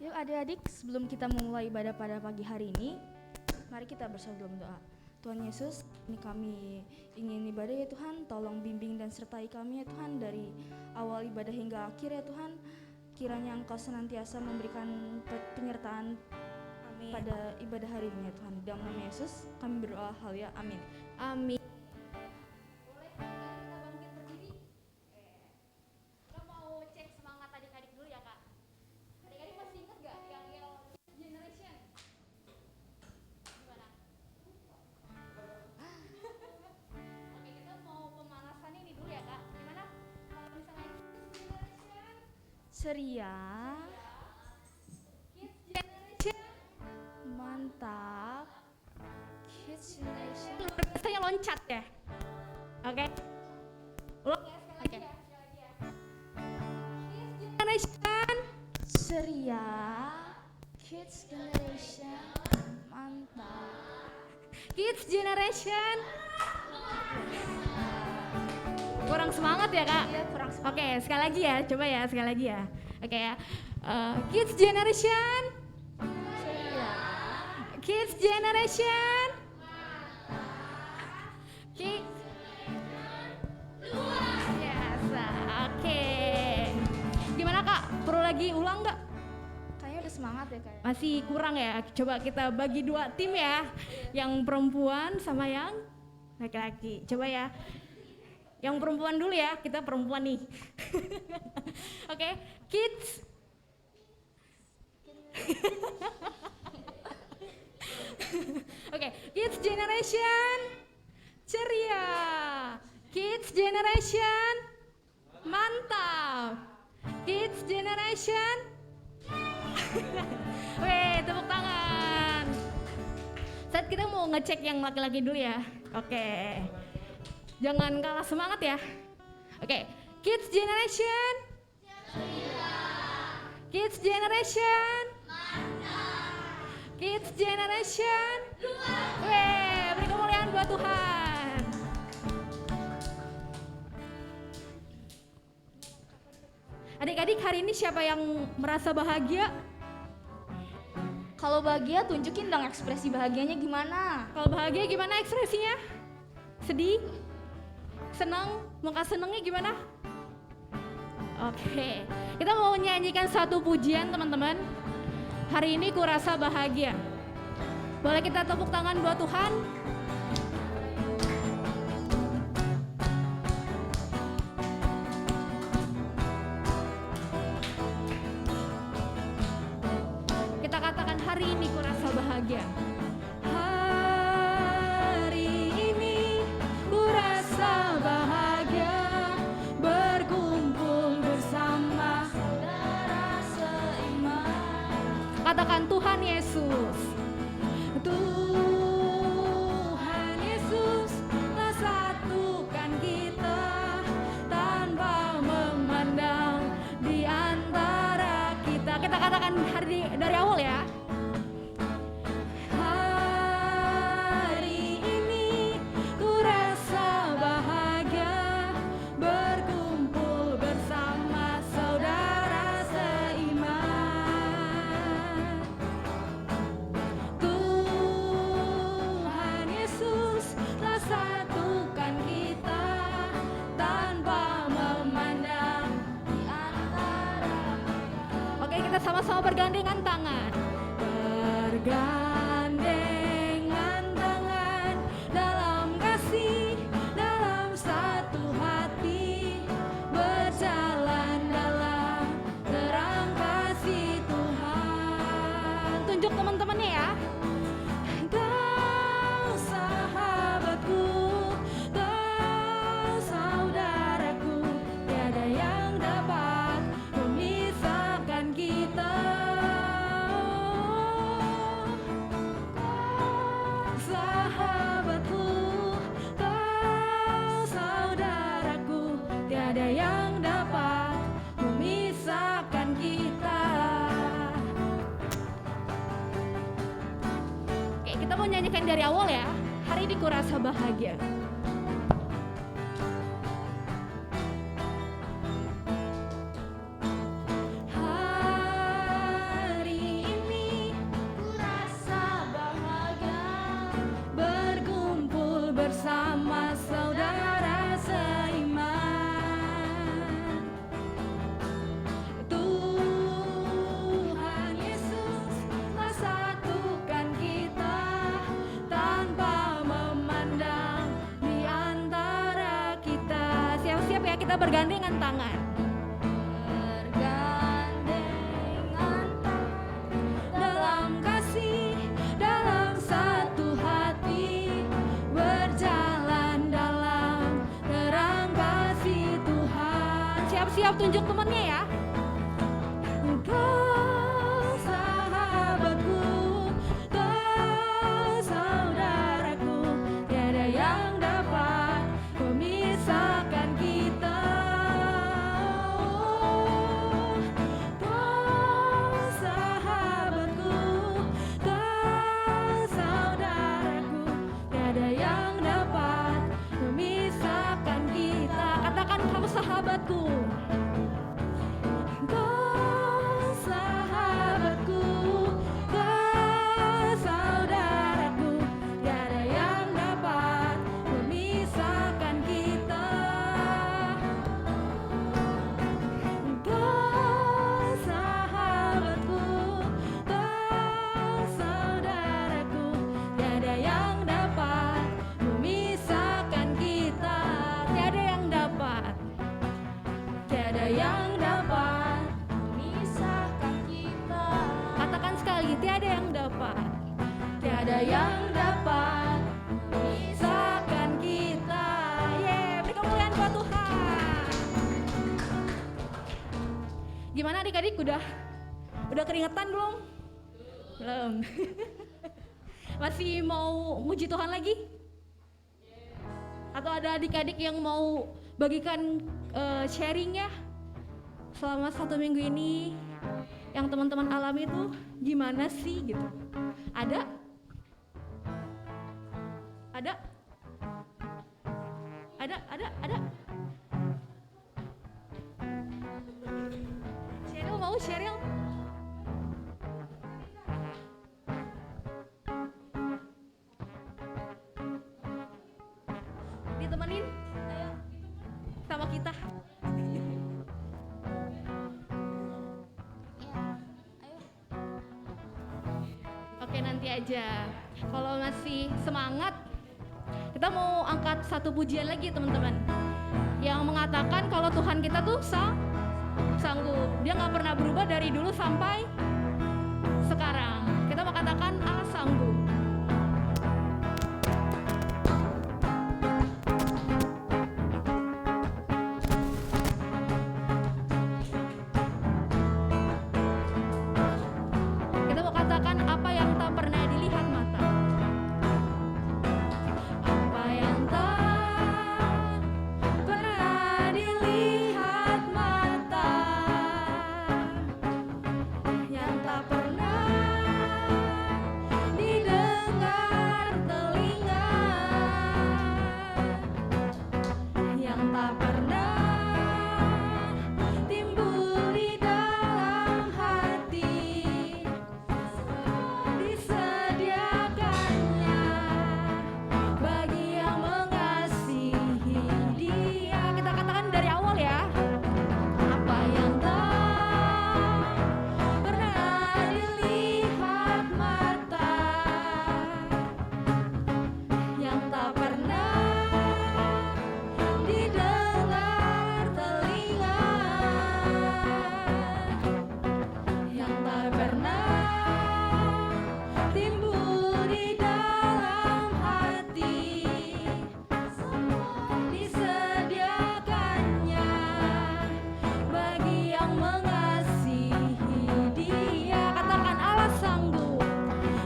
Yuk adik-adik, sebelum kita memulai ibadah pada pagi hari ini, mari kita bersatu dalam doa. Tuhan Yesus, ini kami ingin ibadah ya Tuhan, tolong bimbing dan sertai kami ya Tuhan dari awal ibadah hingga akhir ya Tuhan. Kiranya Engkau senantiasa memberikan penyertaan pada ibadah hari ini ya Tuhan. Dalam nama Yesus kami berdoa hal ya, amin. Amin. Ceria, mantap, Kids Generation. Biasanya loncat ya, oke? Ulang ya sekali lagi ya. Kids Generation, ceria, Kids Generation, mantap. Kids Generation. Kurang semangat ya kak? Iya, kurang semangat. Oke, sekali lagi ya, coba ya, sekali lagi ya. Oke ya, Kids Generation. Kids Generation. Kids. Biasa, oke. Gimana kak? Perlu lagi ulang nggak? Kayaknya udah semangat ya kayak. Masih kurang ya. Coba kita bagi dua tim ya. Yang perempuan sama yang laki-laki. Coba ya. Yang perempuan dulu ya, kita perempuan nih. Oke, kids. Oke, kids generation ceria. Kids generation mantap. Kids generation. Weh, tepuk tangan. Saat kita mau ngecek yang laki-laki dulu ya. Oke. Jangan kalah semangat ya. Oke, kids generation. Kids generation. Kids generation. Weh, beri kemuliaan buat Tuhan. Adik-adik, hari ini siapa yang merasa bahagia? Kalau bahagia tunjukin dong ekspresi bahagianya gimana? Kalau bahagia gimana ekspresinya? Sedih? Senang? Muka senangnya gimana? Oke, kita mau nyanyikan satu pujian teman-teman. Hari ini kurasa bahagia. Boleh kita tepuk tangan buat Tuhan? Kita katakan hari ini kurasa bahagia. Katakan Tuhan Yesus. Tuhan Yesus telah satukan kita tanpa memandang di antara kita. Kita katakan dari awal ya. Hari ini ku rasa bahagia berkumpul bersama saudara seiman. Satukan kita tanpa memandang di antara. Oke, kita sama-sama bergandengan tangan. Bergandengan tangan dalam kasih, dalam satu hati, berjalan dalam terang kasih Tuhan. Tunjuk teman-temannya ya. Ada yang dapat memisahkan kita. Oke, kita mau nyanyikan dari awal ya. Hari ini kurasa bahagia. Hari Kita bergandengan tangan. Bergandengan Dalam kasih, dalam satu hati, berjalan dalam terang kasih Tuhan. Siap-siap tunjuk temannya ya. Engkau sahabatku, kau saudaraku, tiada yang dapat memisahkan kita. Kau sahabatku, kau saudaraku, tiada yang dapat memisahkan kita. Katakan, kamu sahabatku. Kau sahabatku, kau saudaraku, tiada yang dapat memisahkan kita. Kau sahabatku, kau saudaraku, tiada yang dapat memisahkan kita. Tiada yang dapat, tiada yang dapat memisahkan kita. Katakan sekali, tiada yang dapat, tiada yang dapat memisahkan kita. Beri kemuliaan buat Tuhan. Gimana adik-adik, udah keringetan belum? Belum. Masih mau muji Tuhan lagi? Atau ada adik-adik yang mau bagikan sharing ya selama 1 minggu ini yang teman-teman alami itu gimana sih gitu? Ada? Ada? Ada? Cheryl mau Cheryl? Ditemenin? Ayo sama kita. Oke, nanti aja. Kalau masih semangat, kita mau angkat satu pujian lagi teman-teman, yang mengatakan kalau Tuhan kita tuh sanggup. Dia gak pernah berubah dari dulu sampai sekarang. Kita mau katakan Allah sanggup. Kita mau katakan apa yang tak pernah dilihat mata. Apa yang tak pernah dilihat mata, yang tak pernah didengar telinga, yang tak pernah timbul di dalam hati, disediakannya bagi yang mengasihi Dia. Kita katakan dari awal ya. Apa yang tak pernah dilihat mata, yang tak pernah didengar telinga, yang tak pernah timbul di dalam hati, disediakannya bagi yang mengasihi Dia. Katakan Allah sanggup.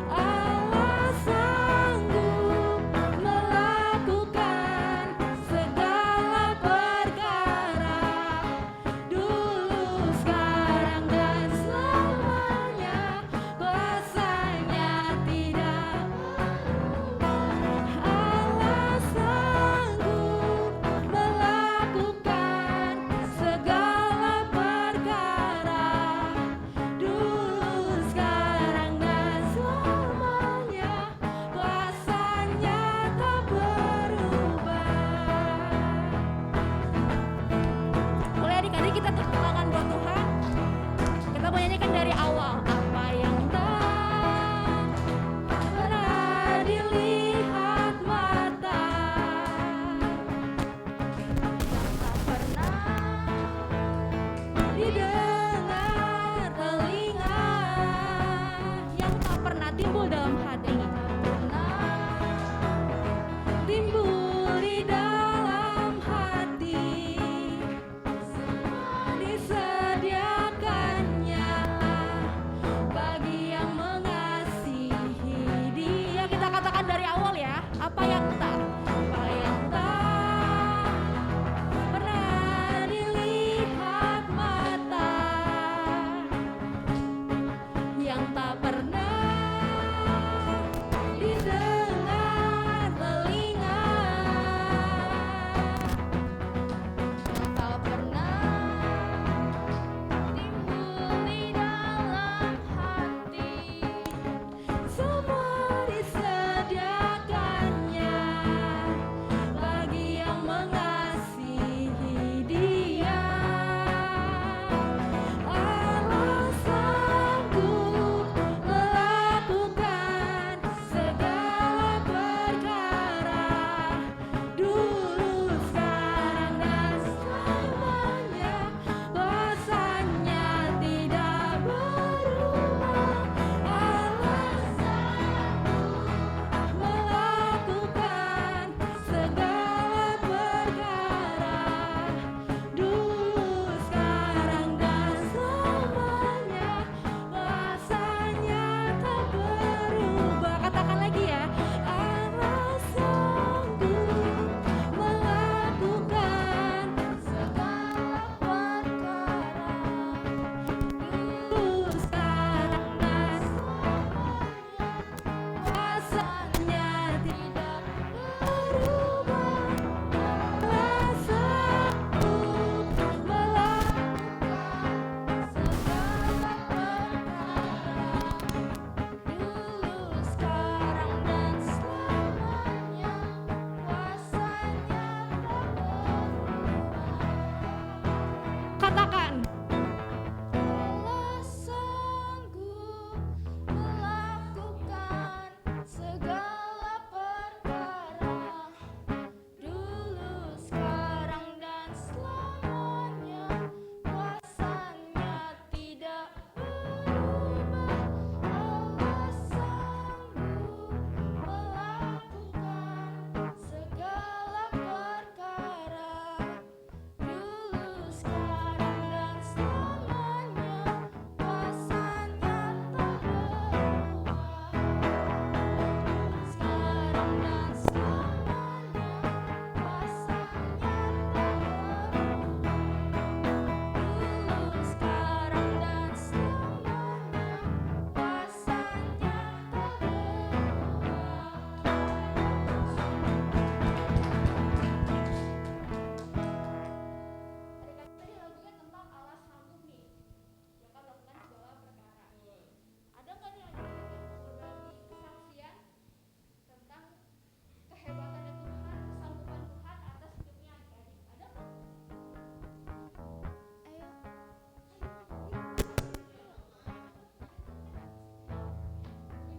Allah sanggup melakukan segala perkara, dulu, sekarang, dan selamanya. Kuasanya tidak berubah. Allah sanggup melakukan segala perkara, dulu, sekarang, dan selamanya. Kuasanya tak berubah. Boleh adik-adik kita tepuk tangan buat Tuhan. Kita mau nyanyikan dari awal. Apa yang tak pernah dilihat mata, Tak pernah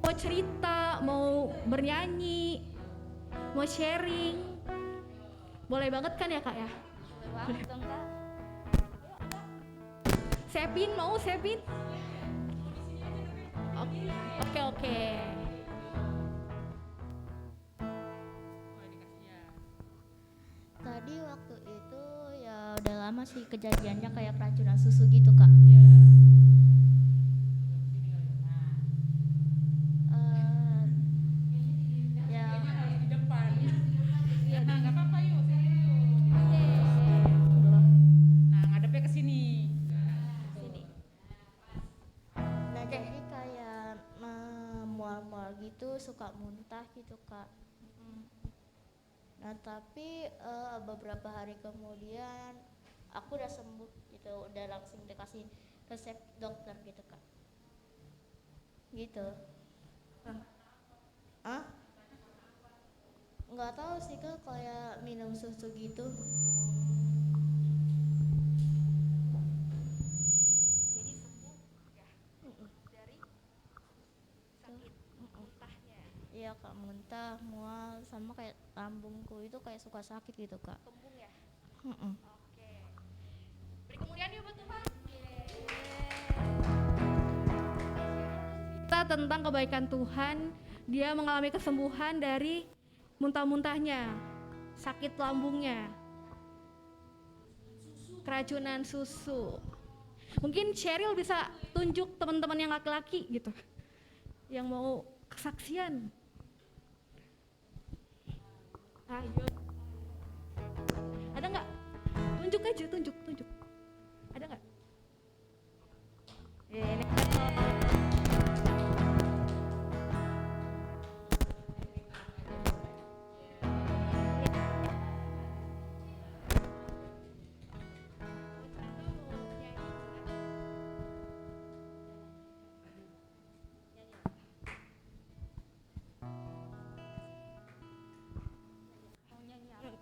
mau cerita, mau bernyanyi, mau sharing, boleh banget kan ya Kak ya? Boleh banget dong Kak. Sepin mau Sepin? Oke oke. Tadi waktu itu ya udah lama sih kejadiannya kayak keracunan susu gitu Kak. Eh, ya Di depan. iya Nah, nggak apa-apa yuk, dulu. Nah, ngadepnya ke sini. Sini. Nah jadi kayak mual-mual gitu, suka muntah gitu Kak. Nah tapi beberapa hari kemudian aku udah sembuh gitu, udah langsung dikasih resep dokter gitu Kak. Gitu. Ah? Nggak tahu sih Kak, kayak minum susu gitu. Jadi sembuh ya Mm-mm. dari sakit Mm-mm. muntahnya. Iya Kak, muntah, mual, sama kayak lambungku itu kayak suka sakit gitu Kak. Kembung ya. Mm-mm. Oke. Beri kemuliaan yuk buat Tuhan. Kita tentang kebaikan Tuhan, dia mengalami kesembuhan dari muntah-muntahnya, sakit lambungnya, keracunan susu. Mungkin Cheryl bisa tunjuk teman-teman yang laki-laki gitu, yang mau kesaksian. Ayo. Ada nggak? Tunjuk aja, tunjuk. Ada nggak? Ini. Mau nyanyi apa?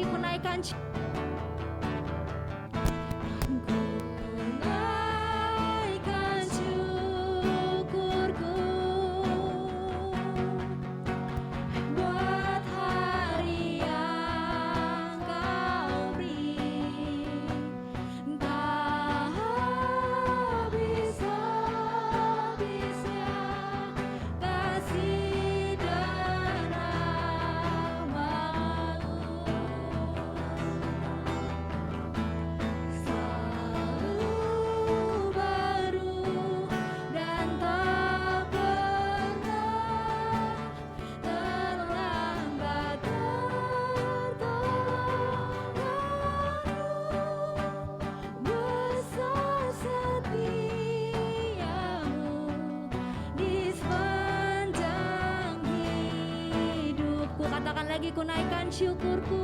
lagi ku naikkan syukurku buat hari yang kau beri, tak habis-habisnya kasih dan rahmat-Mu. Selalu baru dan tak pernah terlambat pertolongan-Mu. Besar setiamu di sepanjang hidupku. Katakan lagi, ku naikkan syukurku.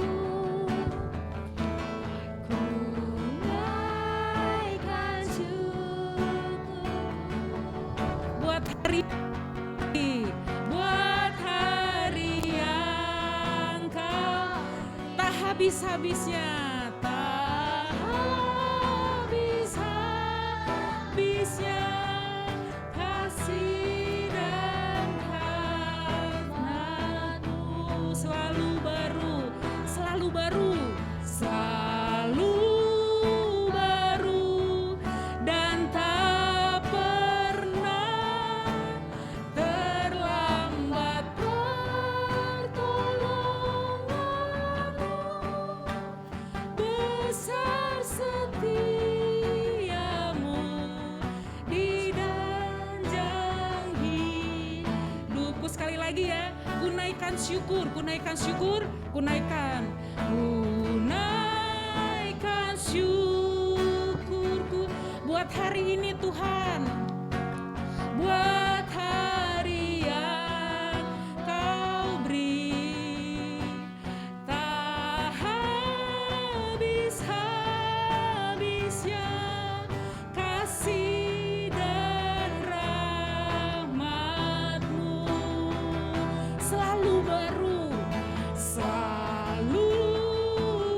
Ku naikkan syukurku buat hari yang kau tak habis-habisnya, tak habis-habisnya kasih dan rahmat-Mu. Selalu baru, selalu baru, selalu baru dan tak pernah terlambat pertolongan-Mu. Besar setiamu di danjang hidupku. Sekali lagi ya, ku naikkan syukur, ku naikkan syukur, ku naikkan syukurku buat hari ini Tuhan, buat hari yang kau beri, tak habis-habisnya kasih dan rahmat-Mu. Selalu baru, selalu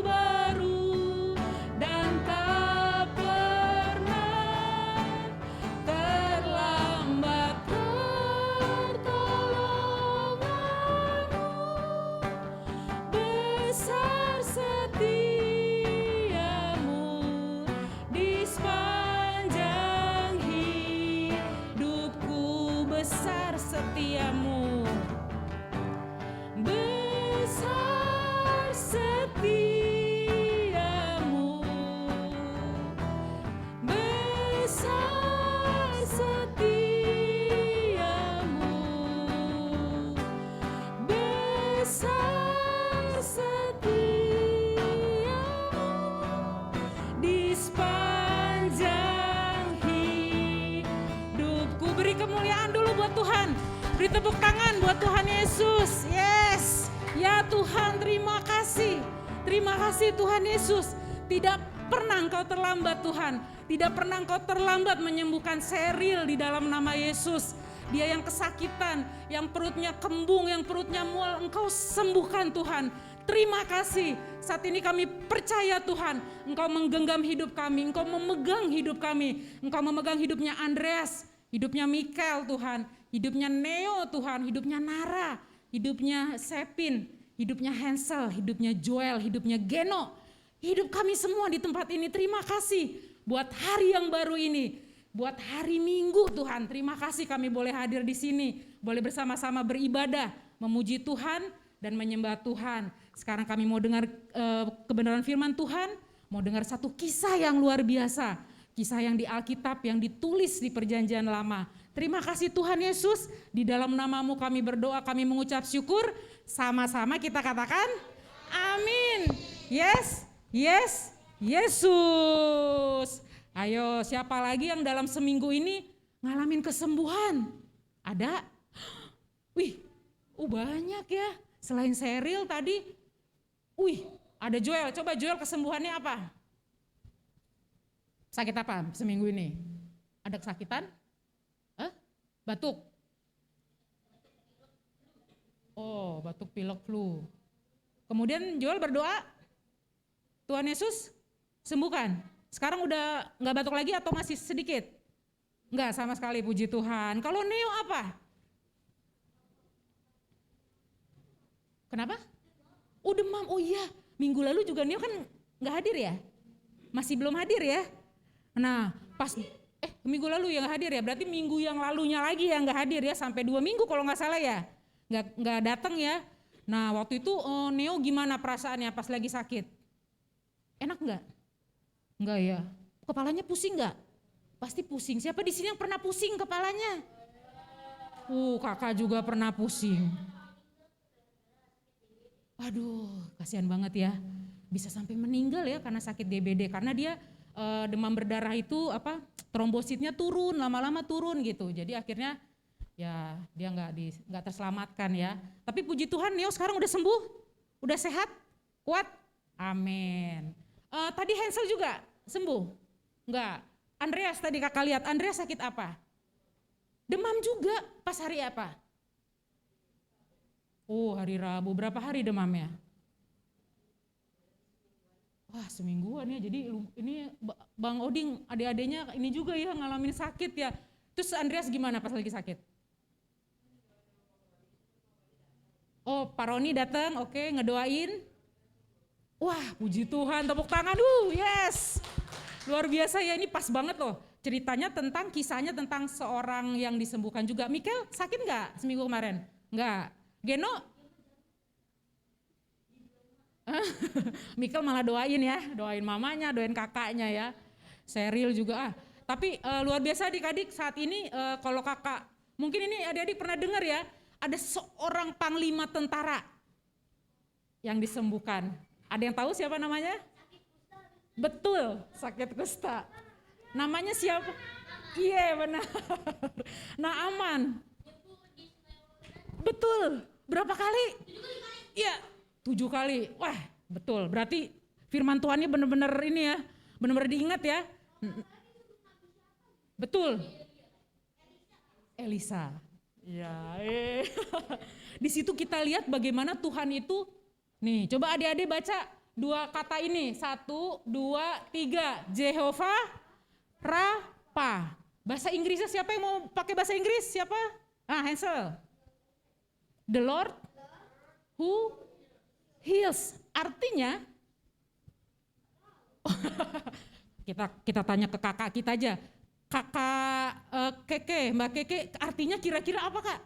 baru dan tak pernah terlambat pertolongan-Mu. Besar setiamu di sepanjang hidupku. Besar setiamu, besar setiamu, besar setiamu, besar setiamu di sepanjang hidupku. Beri kemuliaan dulu buat Tuhan. Beri tepuk tangan buat Tuhan Yesus. Yes. Ya Tuhan, terima kasih. Terima kasih Tuhan Yesus. Tidak pernah Engkau terlambat Tuhan. Tidak pernah Engkau terlambat menyembuhkan Sheryl di dalam nama Yesus. Dia yang kesakitan, yang perutnya kembung, yang perutnya mual, Engkau sembuhkan Tuhan. Terima kasih. Saat ini kami percaya Tuhan, Engkau menggenggam hidup kami, Engkau memegang hidup kami. Engkau memegang hidupnya Andreas, hidupnya Michael Tuhan, hidupnya Neo Tuhan, hidupnya Nara, hidupnya Sepin, hidupnya Hansel, hidupnya Joel, hidupnya Geno. Hidup kami semua di tempat ini. Terima kasih buat hari yang baru ini. Buat hari Minggu Tuhan, terima kasih kami boleh hadir di sini, boleh bersama-sama beribadah, memuji Tuhan dan menyembah Tuhan. Sekarang kami mau dengar kebenaran firman Tuhan, mau dengar satu kisah yang luar biasa, kisah yang di Alkitab yang ditulis di Perjanjian Lama. Terima kasih Tuhan Yesus, di dalam nama-Mu kami berdoa, kami mengucap syukur, sama-sama kita katakan amin. Yes, yes, Yesus. Ayo, siapa lagi yang dalam seminggu ini ngalamin kesembuhan? Ada? Wih, banyak ya. Selain Sheryl tadi, ada Joel. Coba Joel, kesembuhannya apa? Sakit apa seminggu ini? Ada kesakitan? Batuk? Oh, batuk, pilek, flu. Kemudian Joel berdoa, Tuhan Yesus sembuhkan. Sekarang udah nggak batuk lagi atau masih sedikit? Enggak sama sekali, puji Tuhan. Kalau Neo apa? Kenapa? Oh demam, oh iya. Minggu lalu juga Neo kan nggak hadir ya? Masih belum hadir ya? Nah pas, minggu lalu yang nggak hadir ya? Berarti minggu yang lalunya lagi yang nggak hadir ya? Sampai 2 minggu kalau nggak salah ya? Nggak datang ya? Nah waktu itu Neo gimana perasaannya pas lagi sakit? Enak nggak? Nggak ya? Kepalanya pusing nggak? Pasti pusing. Siapa di sini yang pernah pusing kepalanya? Kakak juga pernah pusing. Aduh, kasihan banget ya. Bisa sampai meninggal ya karena sakit DBD. Karena dia demam berdarah itu trombositnya turun, lama-lama turun gitu. Jadi akhirnya ya dia nggak terselamatkan ya. Tapi puji Tuhan Neo sekarang udah sembuh, udah sehat, kuat. Amin. Tadi Hansel juga sembuh? Enggak. Andreas tadi kakak lihat, Andreas sakit apa? Demam juga pas hari apa? Hari Rabu, berapa hari demamnya? Wah semingguan ya, jadi ini Bang Oding adik-adiknya ini juga ya ngalamin sakit ya. Terus Andreas gimana pas lagi sakit? Pak Roni datang, oke, ngedoain. Wah puji Tuhan, tepuk tangan, yes. Luar biasa ya, ini pas banget loh. Ceritanya kisahnya tentang seorang yang disembuhkan juga. Mikel sakit nggak seminggu kemarin? Nggak. Geno? Mikel malah doain ya, doain mamanya, doain kakaknya ya. Seril juga. Tapi luar biasa adik-adik saat ini kalau kakak, mungkin ini adik-adik pernah dengar ya, ada seorang panglima tentara yang disembuhkan. Ada yang tahu siapa namanya? Betul, sakit kusta. Namanya siapa? Iya benar. Naaman. Betul. Berapa kali? 7 kali. Wah, betul. Berarti firman Tuhannya benar-benar ini ya, benar-benar diingat ya. Betul. Elisa. Ya. Di situ kita lihat bagaimana Tuhan itu. Nih, coba adik-adik baca 2 kata ini. 1, 2, 3. Jehovah Rafa. Bahasa Inggrisnya siapa yang mau pakai bahasa Inggris? Siapa? Hansel. The Lord who heals. Artinya kita tanya ke kakak kita aja. Kakak Keke, Mbak Keke, artinya kira-kira apa kak?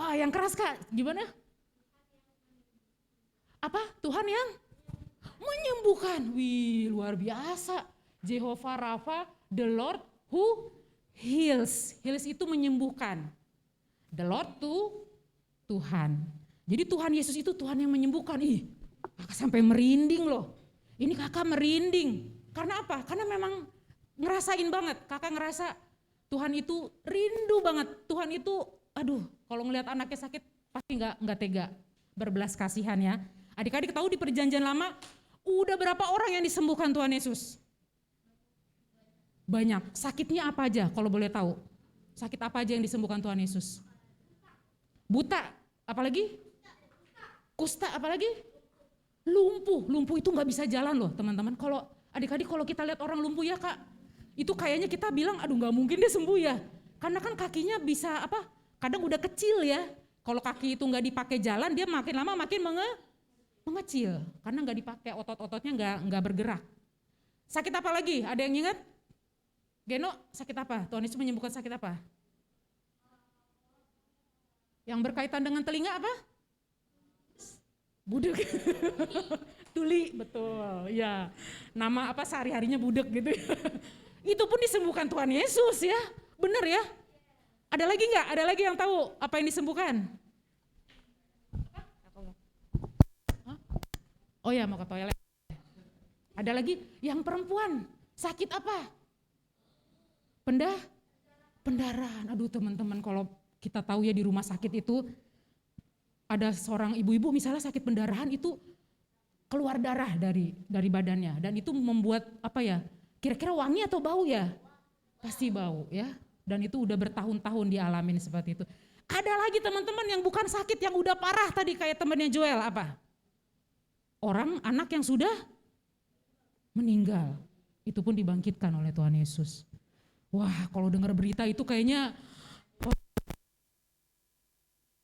Wah yang keras kak, gimana? Apa? Tuhan yang menyembuhkan. Wih luar biasa. Jehovah Rafa, the Lord who heals. Heals itu menyembuhkan. The Lord Tuhan. Jadi Tuhan Yesus itu Tuhan yang menyembuhkan. Kakak sampai merinding loh. Ini kakak merinding. Karena apa? Karena memang ngerasain banget. Kakak ngerasa Tuhan itu rindu banget. Tuhan itu, kalau ngelihat anaknya sakit pasti nggak tega. Berbelas kasihan ya. Adik-adik tahu di Perjanjian Lama udah berapa orang yang disembuhkan Tuhan Yesus? Banyak. Sakitnya apa aja kalau boleh tahu? Sakit apa aja yang disembuhkan Tuhan Yesus? Buta, apalagi? Kusta, apalagi? Lumpuh itu nggak bisa jalan loh teman-teman. Kalau adik-adik kalau kita lihat orang lumpuh ya kak, itu kayaknya kita bilang nggak mungkin dia sembuh ya. Karena kan kakinya bisa kadang udah kecil ya. Kalau kaki itu nggak dipakai jalan dia makin lama makin mengecil. Karena nggak dipakai otot-ototnya nggak bergerak. Sakit apa lagi? Ada yang ingat? Geno sakit apa? Tuhan Yesus menyembuhkan sakit apa? Yang berkaitan dengan telinga apa? Budek. Tuli, betul. Ya. Nama sehari-harinya budek gitu. Itu pun disembuhkan Tuhan Yesus ya. Benar ya? Ada lagi enggak? Ada lagi yang tahu apa yang disembuhkan? Oh ya, mau ke toilet. Ada lagi yang perempuan. Sakit apa? Pendarahan. Aduh teman-teman, kalau kita tahu ya di rumah sakit itu ada seorang ibu-ibu misalnya sakit pendarahan itu keluar darah dari badannya dan itu membuat kira-kira wangi atau bau ya? Pasti bau ya. Dan itu udah bertahun-tahun dialamin seperti itu. Ada lagi teman-teman yang bukan sakit yang udah parah tadi kayak temannya Joel apa? orang anak yang sudah meninggal. Itu pun dibangkitkan oleh Tuhan Yesus. Wah, kalau dengar berita itu kayaknya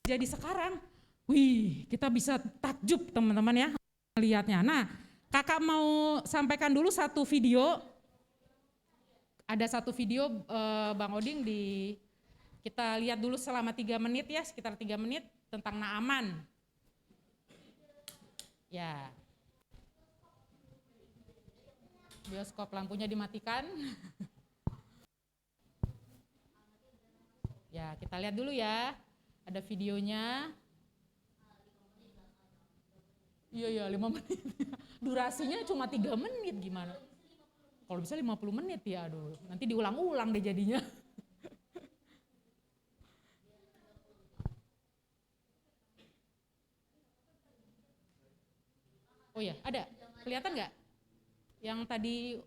jadi sekarang. Wih, kita bisa takjub teman-teman ya melihatnya. Nah, kakak mau sampaikan dulu satu video. Ada satu video Bang Oding kita lihat dulu selama 3 menit ya, sekitar 3 menit tentang Naaman. Ya. Bioskop lampunya dimatikan. Ya, kita lihat dulu ya. Ada videonya. Iya, 5 menit. Durasinya cuma 3 menit gimana? Kalau bisa 50 menit ya, aduh. Nanti diulang-ulang deh jadinya. Oh ya, ada. Kelihatan nggak? Yang tadi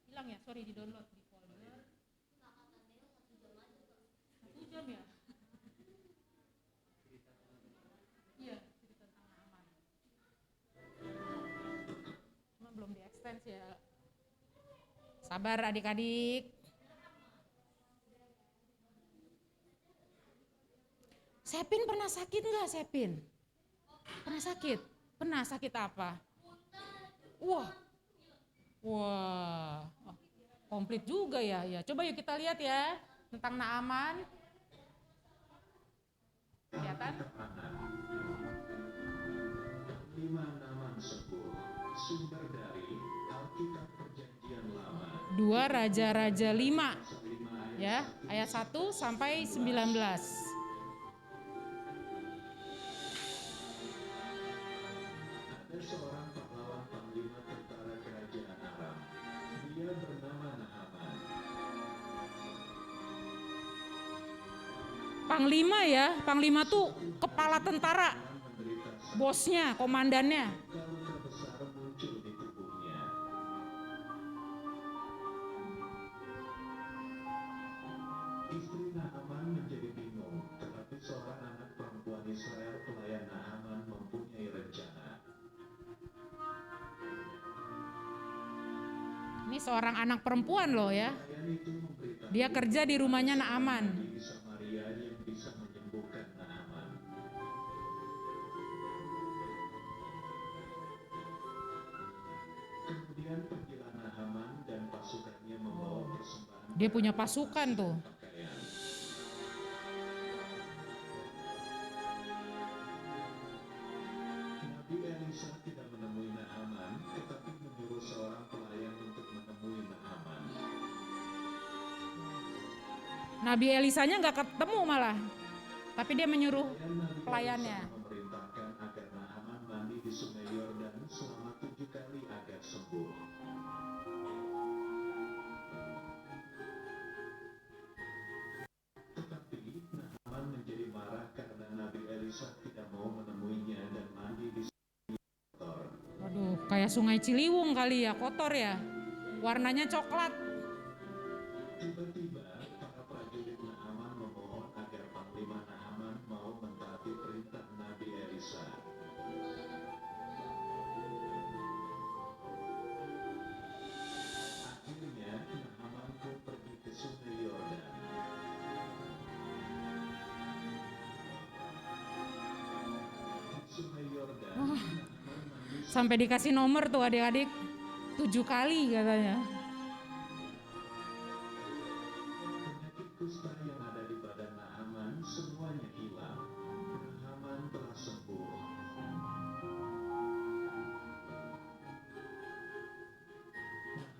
hilang ya, sorry di download di folder. 1 jam ya? Iya, cerita tentang Naaman. Cuma belum di extend ya. Sabar adik-adik. Sepin pernah sakit nggak Sepin? Pernah sakit? Pernah sakit apa? Wah, komplit juga ya. Ya, coba yuk kita lihat ya tentang Naaman. Kelihatan? 5 Naaman sembuh, sumber dari Alkitab Perjanjian Lama. 2 Raja-Raja 5 ya, ayat 1 sampai 19. Ada seorang pahlawan panglima tentara kerajaan Aram. Dia bernama Naaman. Panglima ya, panglima tuh kepala tentara, bosnya, komandannya. Luka besar muncul di tubuhnya. Istri Naaman menjadi bingung, tetapi seorang anak perempuan Israel pelayan Naaman mempunyai rencana. Ini seorang anak perempuan loh ya. Pelayan itu memberitahu Dia kerja di rumahnya Naaman. di Samaria yang bisa menyembuhkan Naaman. Kemudian pergilah Naaman dan pasukannya membawa persembahan Dia punya pasukan tuh. pakaian. Nabi Elisa tidak menemui Naaman, tetapi menyuruh seorang pelayan untuk menemui Naaman. Nabi Elisanya nggak ketemu malah, tapi dia menyuruh Dan Nabi pelayannya. Elisa memerintahkan agar Naaman mandi di sungai Yordan selama 7 kali agar sembuh. Tetapi Naaman menjadi marah karena Nabi Elisa tidak mau menemuinya dan mandi di sungai kotor. Waduh, kayak sungai Ciliwung kali ya, kotor ya. Warnanya coklat. Tiba-tiba para prajurit Naaman memohon agar panglima Naaman mau mentaati perintah Nabi Elisa. Akhirnya Naaman pun pergi ke sungai Yordan. Di sungai Yordan, Naaman mandi Sampai dikasih nomor tuh adik-adik, 7 kali katanya. penyakit kusta yang ada di badan Naaman semuanya hilang. Naaman telah sembuh.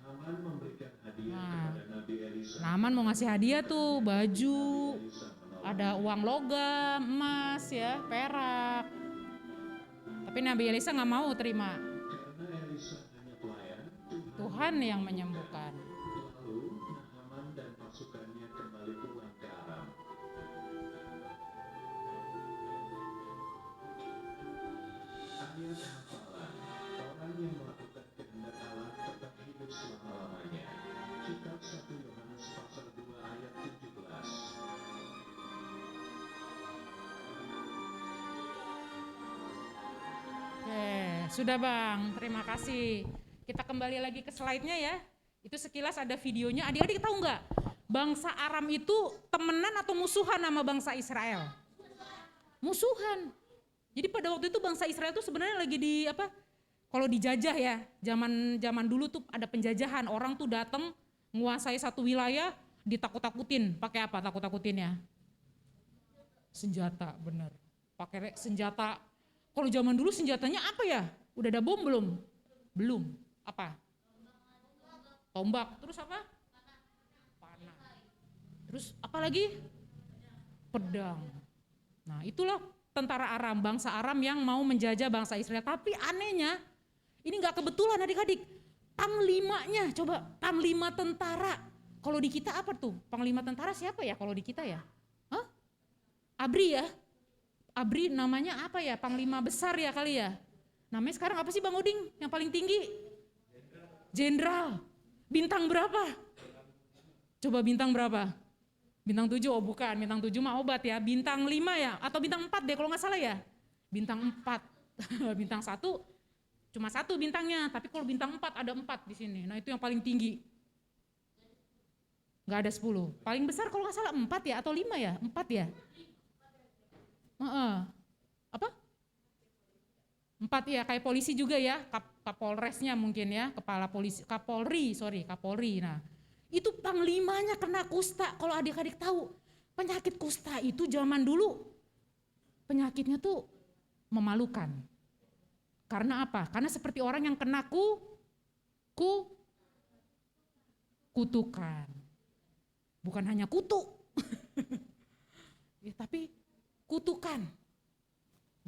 Naaman memberikan hadiah kepada Nabi Elisa. Naaman mau ngasih hadiah tuh, baju, Elisa menolak. ada uang logam, emas ya, perak. Tapi Nabi Elisa nggak mau terima. Karena Elisa hanya pelayan, Tuhan yang menyembuhkan. lalu Naaman dan pasukannya kembali pulang ke Aram. Ayat hafalan. Orang yang melakukan kehendak Allah tetap hidup selama-lamanya. Kitab 1 Yohanes pasal 2 ayat 17. Oke. sudah Bang, terima kasih. Kita kembali lagi ke slide-nya ya. Itu sekilas ada videonya. Adik-adik tahu nggak? Bangsa Aram itu temenan atau musuhan sama bangsa Israel? Musuhan. Jadi pada waktu itu bangsa Israel itu sebenarnya lagi di apa? Kalau dijajah ya, zaman dulu tuh ada penjajahan. Orang tuh datang menguasai satu wilayah, ditakut-takutin. Pakai apa takut-takutinnya? Senjata, bener. Pakai senjata. Kalau zaman dulu senjatanya apa ya? Udah ada bom belum? Belum. Apa? Tombak. Terus apa? Panah. Terus apa lagi? Pedang. Nah itulah tentara Aram, bangsa Aram yang mau menjajah bangsa Israel. Tapi anehnya, ini gak kebetulan adik-adik. Panglimanya, coba panglima tentara. Kalau di kita apa tuh? Panglima tentara siapa ya kalau di kita ya? Hah? Abri ya? Abri namanya apa ya? Panglima besar ya kali ya? Namanya sekarang apa sih Bang Oding yang paling tinggi? Jenderal. Bintang berapa? Coba bintang berapa? Bintang 7, oh bukan, bintang 7 mah obat ya. Bintang 5 ya, atau bintang 4 deh kalau gak salah ya. Bintang 4, bintang 1 cuma 1 bintangnya, tapi kalau bintang 4 ada 4 di sini. Nah itu yang paling tinggi. Gak ada 10. Paling besar kalau gak salah 4 ya, atau 5 ya? 4 ya? Apa? 4 ya, kayak polisi juga ya, Kapolresnya mungkin ya, kepala polisi, Kapolri. Nah, itu panglimanya kena kusta. Kalau adik-adik tahu, penyakit kusta itu zaman dulu penyakitnya tuh memalukan. Karena apa? Karena seperti orang yang kena kutukan. Bukan hanya kutu. Ya, tapi kutukan.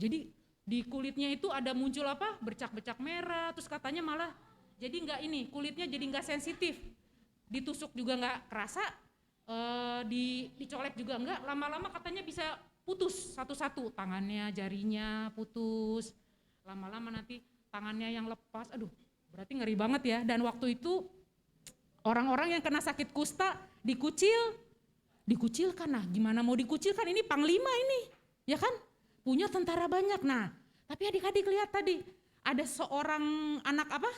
Jadi di kulitnya itu ada muncul apa? Bercak-bercak merah, terus katanya malah jadi enggak ini, kulitnya jadi enggak sensitif. Ditusuk juga enggak kerasa, dicolek juga enggak, lama-lama katanya bisa putus satu-satu, tangannya, jarinya putus. Lama-lama nanti tangannya yang lepas, aduh berarti ngeri banget ya. Dan waktu itu orang-orang yang kena sakit kusta dikucilkan. Nah gimana mau dikucilkan, ini panglima ini, ya kan? Punya tentara banyak. Nah, tapi adik-adik lihat tadi, ada seorang anak apa?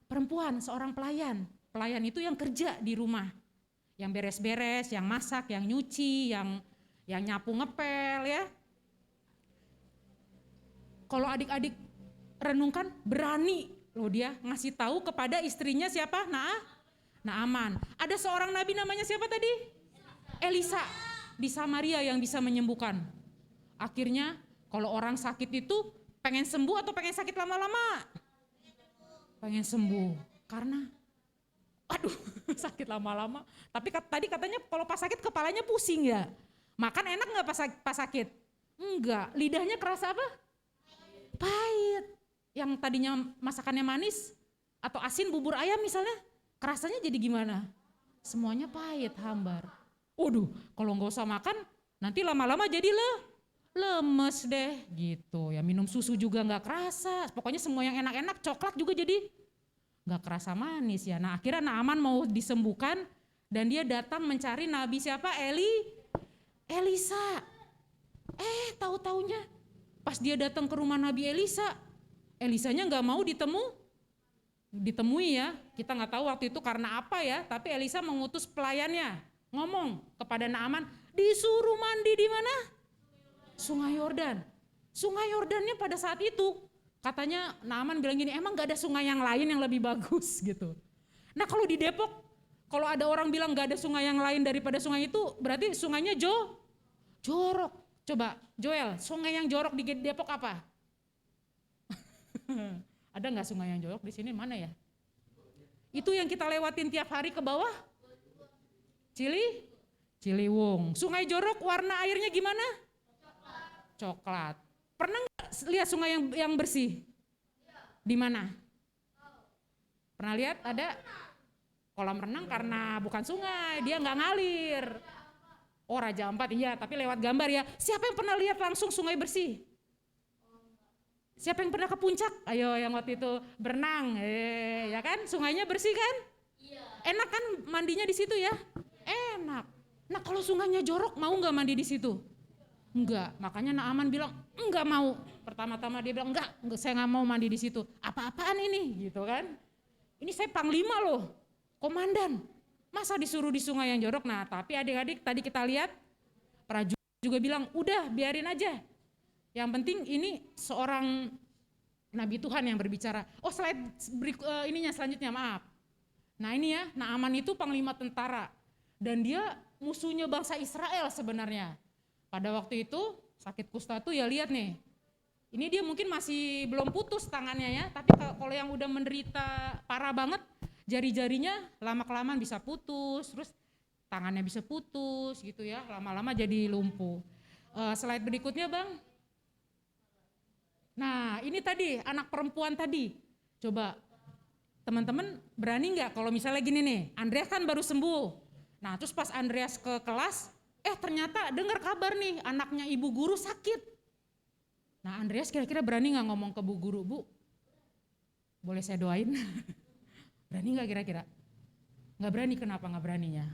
Perempuan, seorang pelayan. Pelayan itu yang kerja di rumah. Yang beres-beres, yang masak, yang nyuci, yang nyapu ngepel ya. Kalau adik-adik renungkan, berani loh dia ngasih tahu kepada istrinya siapa? Naaman. Ada seorang nabi namanya siapa tadi? Elisa di Samaria yang bisa menyembuhkan. Akhirnya kalau orang sakit itu pengen sembuh atau pengen sakit lama-lama? Pengen sembuh. Karena aduh sakit lama-lama. Tapi tadi katanya kalau pas sakit kepalanya pusing ya. Makan enak gak pas sakit? Enggak. Lidahnya kerasa apa? Pahit. Yang tadinya masakannya manis atau asin bubur ayam misalnya. Kerasanya jadi gimana? Semuanya pahit, hambar. Waduh kalau gak usah makan nanti lama-lama jadi lemes deh gitu ya. Minum susu juga gak kerasa, pokoknya semua yang enak-enak, coklat juga jadi gak kerasa manis ya. Nah akhirnya Naaman mau disembuhkan dan dia datang mencari nabi siapa? Elisa. Tahu-taunya pas dia datang ke rumah Nabi Elisa, Elisanya gak mau ditemui ya. Kita gak tahu waktu itu karena apa ya, tapi Elisa mengutus pelayannya ngomong kepada Naaman, disuruh mandi di mana? Sungai Yordan. Sungai Yordannya pada saat itu katanya Naaman bilang gini, emang gak ada sungai yang lain yang lebih bagus gitu. Nah kalau di Depok, kalau ada orang bilang gak ada sungai yang lain daripada sungai itu, berarti sungainya jorok. Coba Joel, sungai yang jorok di Depok apa? Ada gak sungai yang jorok di sini, mana ya? Itu yang kita lewatin tiap hari ke bawah? Ciliwung. Sungai jorok warna airnya gimana? Coklat. Pernah nggak lihat sungai yang bersih? Di mana? Pernah lihat ada kolam renang karena bukan sungai, dia nggak ngalir. Oh Raja Ampat iya, tapi lewat gambar ya. Siapa yang pernah lihat langsung sungai bersih? Siapa yang pernah ke puncak? Ayo yang waktu itu berenang, ya kan? Sungainya bersih kan? Enak kan mandinya di situ ya? Enak. Nah kalau sungainya jorok mau nggak mandi di situ? Enggak, makanya Naaman bilang enggak mau. Pertama-tama dia bilang enggak, saya enggak mau mandi di situ. Apa-apaan ini gitu kan. Ini saya panglima loh, komandan. Masa disuruh di sungai yang jorok? Nah tapi adik-adik tadi kita lihat prajurit juga bilang udah biarin aja. Yang penting ini seorang nabi Tuhan yang berbicara. Oh slide ininya selanjutnya maaf. Nah ini ya Naaman itu panglima tentara. Dan dia musuhnya bangsa Israel sebenarnya. Pada waktu itu sakit kusta tuh ya lihat nih. Ini dia mungkin masih belum putus tangannya ya. Tapi kalau yang udah menderita parah banget. Jari-jarinya lama-kelamaan bisa putus. Terus tangannya bisa putus gitu ya. Lama-lama jadi lumpuh. Slide berikutnya Bang. Nah ini tadi anak perempuan tadi. Coba teman-teman berani nggak kalau misalnya gini nih. Andreas kan baru sembuh. Nah terus pas Andreas ke kelas. Ternyata dengar kabar nih anaknya ibu guru sakit. Nah Andreas kira-kira berani gak ngomong ke bu guru, Bu boleh saya doain? Berani gak kira-kira? Gak berani, kenapa gak beraninya?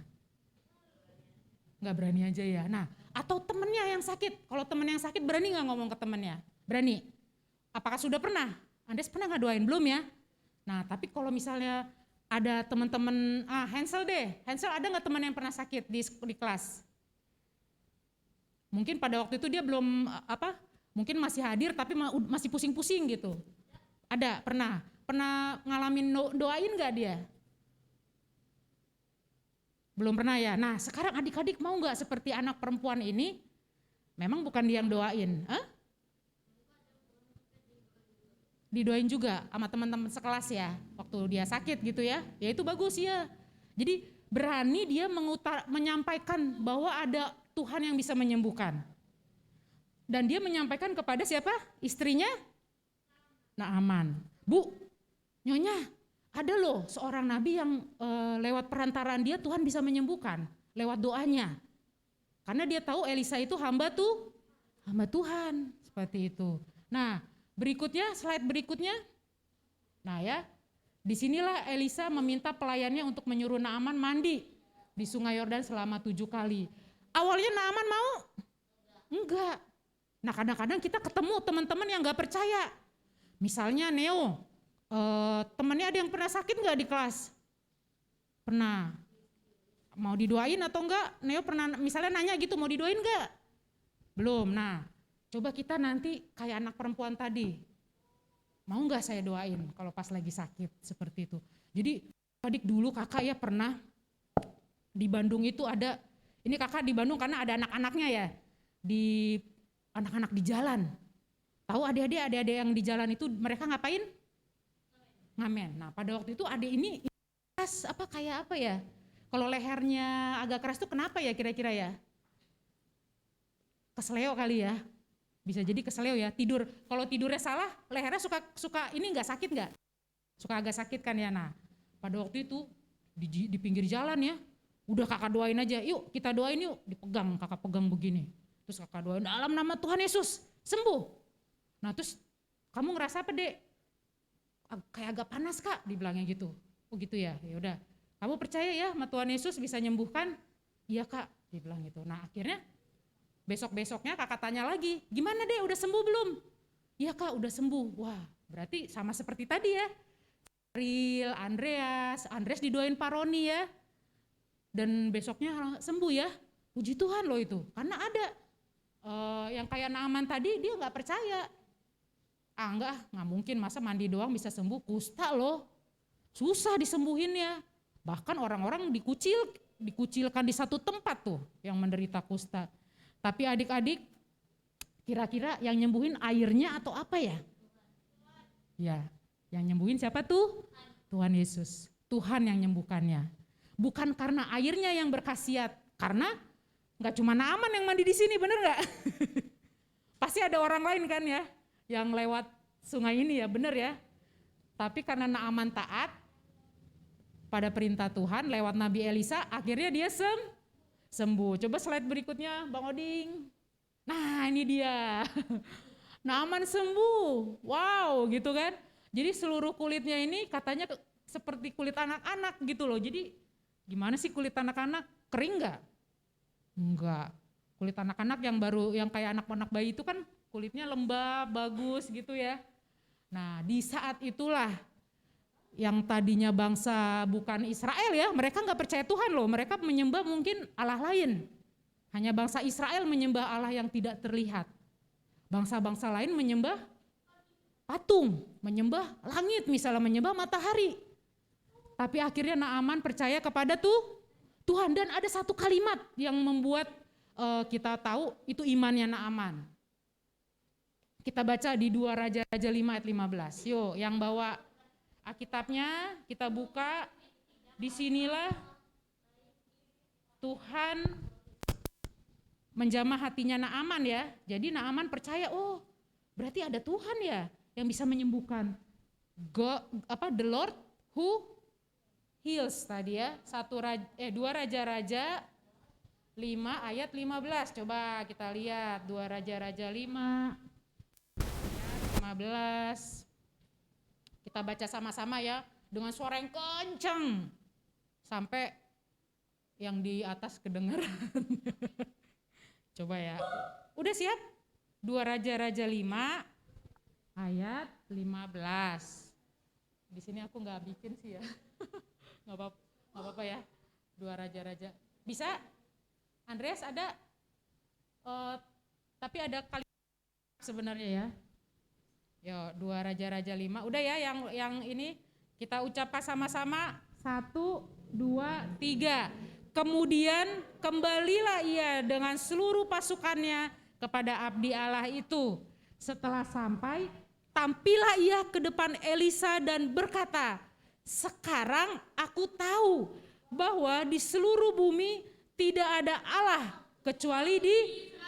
Gak berani aja ya. Nah atau temennya yang sakit, kalau temen yang sakit berani gak ngomong ke temennya? Berani. Apakah sudah pernah? Andreas pernah gak doain? Belum ya? Nah tapi kalau misalnya ada teman-teman, Hansel deh, Hansel ada gak teman yang pernah sakit di kelas? Mungkin pada waktu itu dia belum mungkin masih hadir tapi masih pusing-pusing gitu. Ada, pernah ngalamin doain gak dia? Belum pernah ya. Nah sekarang adik-adik mau gak seperti anak perempuan ini? Memang bukan dia yang doain. Didoain juga sama teman-teman sekelas ya. Waktu dia sakit gitu ya. Ya itu bagus ya. Jadi berani dia menyampaikan bahwa ada Tuhan yang bisa menyembuhkan. Dan dia menyampaikan kepada siapa? Istrinya Naaman. Bu, Nyonya, ada loh seorang nabi yang lewat perantaraan dia Tuhan bisa menyembuhkan. Lewat doanya. Karena dia tahu Elisa itu hamba Tuhan. Seperti itu. Nah berikutnya, slide berikutnya. Nah ya, disinilah Elisa meminta pelayannya untuk menyuruh Naaman mandi di sungai Yordan selama 7 kali. Awalnya Naaman mau? Enggak. Nah kadang-kadang kita ketemu teman-teman yang gak percaya. Misalnya Neo, temannya ada yang pernah sakit gak di kelas? Pernah. Mau didoain atau enggak? Neo pernah misalnya nanya gitu, mau didoain gak? Belum. Nah coba kita nanti kayak anak perempuan tadi. Mau gak saya doain kalau pas lagi sakit seperti itu. Jadi adik dulu kakak ya pernah di Bandung itu ada. Ini kakak di Bandung karena ada anak-anaknya ya, di anak-anak di jalan. Tahu adik-adik yang di jalan itu mereka ngapain? Ngamen. Nah pada waktu itu adik ini keras kayak apa ya? Kalau lehernya agak keras tuh kenapa ya kira-kira ya? Kesleo kali ya, bisa jadi kesleo ya. Tidur, kalau tidurnya salah, lehernya suka ini nggak sakit nggak? Suka agak sakit kan ya. Nah pada waktu itu di pinggir jalan ya. Udah kakak doain aja, yuk kita doain yuk. Dipegang, kakak pegang begini. Terus kakak doain dalam nama Tuhan Yesus, sembuh. Nah terus kamu ngerasa apa dek? Kayak agak panas kak, dibilangnya gitu. Oh gitu ya, yaudah. Kamu percaya ya sama Tuhan Yesus bisa nyembuhkan? Iya kak, dibilang gitu. Nah akhirnya besok-besoknya kakak tanya lagi, gimana dek udah sembuh belum? Iya kak udah sembuh. Wah berarti sama seperti tadi ya. Ariel, Andreas didoain Pak Roni ya. Dan besoknya sembuh ya, puji Tuhan loh itu. Karena ada yang kayak Naaman tadi dia gak percaya. Enggak mungkin masa mandi doang bisa sembuh, kusta loh. Susah disembuhinnya. Bahkan orang-orang dikucilkan di satu tempat tuh yang menderita kusta. Tapi adik-adik kira-kira yang nyembuhin airnya atau apa ya? Ya, yang nyembuhin siapa tuh? Tuhan Yesus. Tuhan yang nyembuhkannya. Bukan karena airnya yang berkhasiat, karena nggak cuma Naaman yang mandi di sini, bener nggak? Pasti ada orang lain kan ya, yang lewat sungai ini ya, bener ya. Tapi karena Naaman taat pada perintah Tuhan lewat Nabi Elisa, akhirnya dia sembuh. Coba slide berikutnya, Bang Oding. Nah ini dia, Naaman sembuh, wow gitu kan. Jadi seluruh kulitnya ini katanya seperti kulit anak-anak gitu loh. Jadi gimana sih kulit anak-anak? Kering nggak? Enggak. Kulit anak-anak yang baru, yang kayak anak-anak bayi itu kan kulitnya lembab, bagus gitu ya. Nah di saat itulah yang tadinya bangsa bukan Israel ya, mereka nggak percaya Tuhan loh, mereka menyembah mungkin Allah lain. Hanya bangsa Israel menyembah Allah yang tidak terlihat. Bangsa-bangsa lain menyembah patung, menyembah langit, misalnya menyembah matahari. Tapi akhirnya Naaman percaya kepada Tuhan, dan ada satu kalimat yang membuat kita tahu itu imannya Naaman. Kita baca di 2 Raja-Raja 5 ayat 15. Yuk, yang bawa Alkitabnya kita buka. Disinilah Tuhan menjamah hatinya Naaman ya. Jadi Naaman percaya, oh berarti ada Tuhan ya yang bisa menyembuhkan. The Lord who heals tadi ya. 2 Raja-Raja 5 ayat 15. Coba kita lihat 2 Raja-Raja 5 ayat 15. Kita baca sama-sama ya dengan suara yang kencang sampai yang di atas kedengaran. Coba ya. Udah siap? 2 Raja-Raja 5 ayat 15. Di sini aku nggak bikin sih ya. Nggak apa-apa ya. 2 Raja-Raja. Bisa? Andreas ada? Tapi ada kalimat sebenarnya ya. Yo, 2 Raja-Raja 5. Udah ya yang ini kita ucapkan sama-sama. 1, 2, 3. Kemudian kembalilah ia dengan seluruh pasukannya kepada abdi Allah itu. Setelah sampai, tampillah ia ke depan Elisa dan berkata, sekarang aku tahu bahwa di seluruh bumi tidak ada Allah kecuali di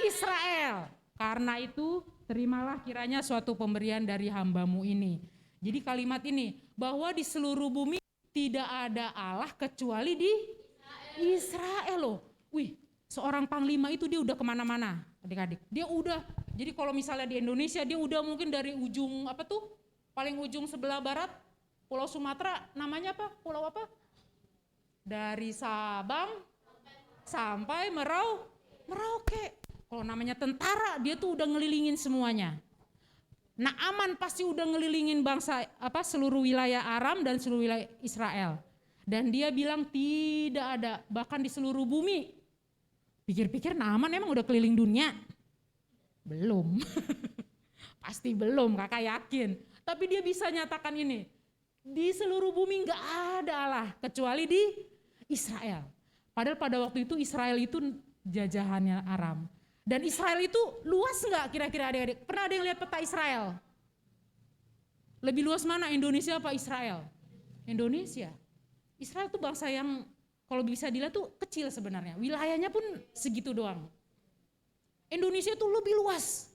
Israel. Karena itu terimalah kiranya suatu pemberian dari hambamu ini. Jadi kalimat ini, bahwa di seluruh bumi tidak ada Allah kecuali di Israel loh. Wih, seorang panglima itu dia udah kemana-mana adik-adik. Dia udah, jadi kalau misalnya di Indonesia dia udah mungkin dari ujung paling ujung sebelah barat, Pulau Sumatera, namanya apa? Pulau apa? Dari Sabang sampai Merauke. Kalau namanya tentara, dia tuh udah ngelilingin semuanya. Naaman pasti udah ngelilingin bangsa seluruh wilayah Aram dan seluruh wilayah Israel. Dan dia bilang tidak ada, bahkan di seluruh bumi. Pikir-pikir Naaman emang udah keliling dunia? Belum. Pasti belum, kakak yakin. Tapi dia bisa nyatakan ini, di seluruh bumi gak ada Allah kecuali di Israel. Padahal pada waktu itu Israel itu jajahannya Aram. Dan Israel itu luas gak kira-kira adik-adik? Pernah ada yang lihat peta Israel? Lebih luas mana, Indonesia apa Israel? Indonesia. Israel tuh bangsa yang kalau bisa dilihat tuh kecil sebenarnya. Wilayahnya pun segitu doang. Indonesia tuh lebih luas.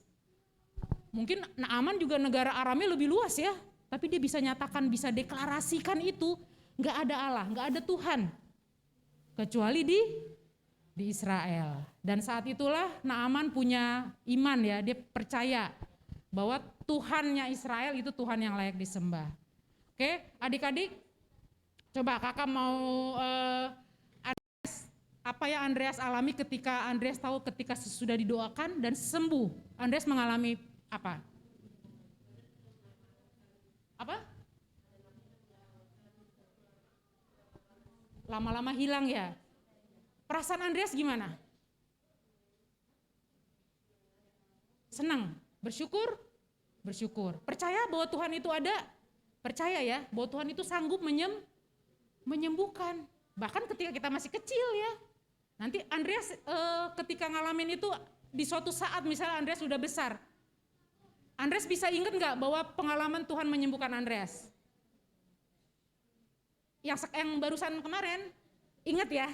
Mungkin Naaman juga negara Aramnya lebih luas ya. Tapi dia bisa nyatakan, bisa deklarasikan itu. Gak ada Allah, gak ada Tuhan. Kecuali di Israel. Dan saat itulah Naaman punya iman ya. Dia percaya bahwa Tuhannya Israel itu Tuhan yang layak disembah. Oke, adik-adik. Coba kakak mau apa yang Andreas alami ketika Andreas tahu ketika sudah didoakan dan sembuh. Andreas mengalami apa? Apa? Lama-lama hilang ya. Perasaan Andreas gimana? Senang, bersyukur, bersyukur. Percaya bahwa Tuhan itu ada? Percaya ya, bahwa Tuhan itu sanggup menyembuhkan. Bahkan ketika kita masih kecil ya. Nanti Andreas ketika ngalamin itu di suatu saat misalnya Andreas sudah besar. Andreas bisa ingat gak bahwa pengalaman Tuhan menyembuhkan Andreas? Yang barusan kemarin, ingat ya?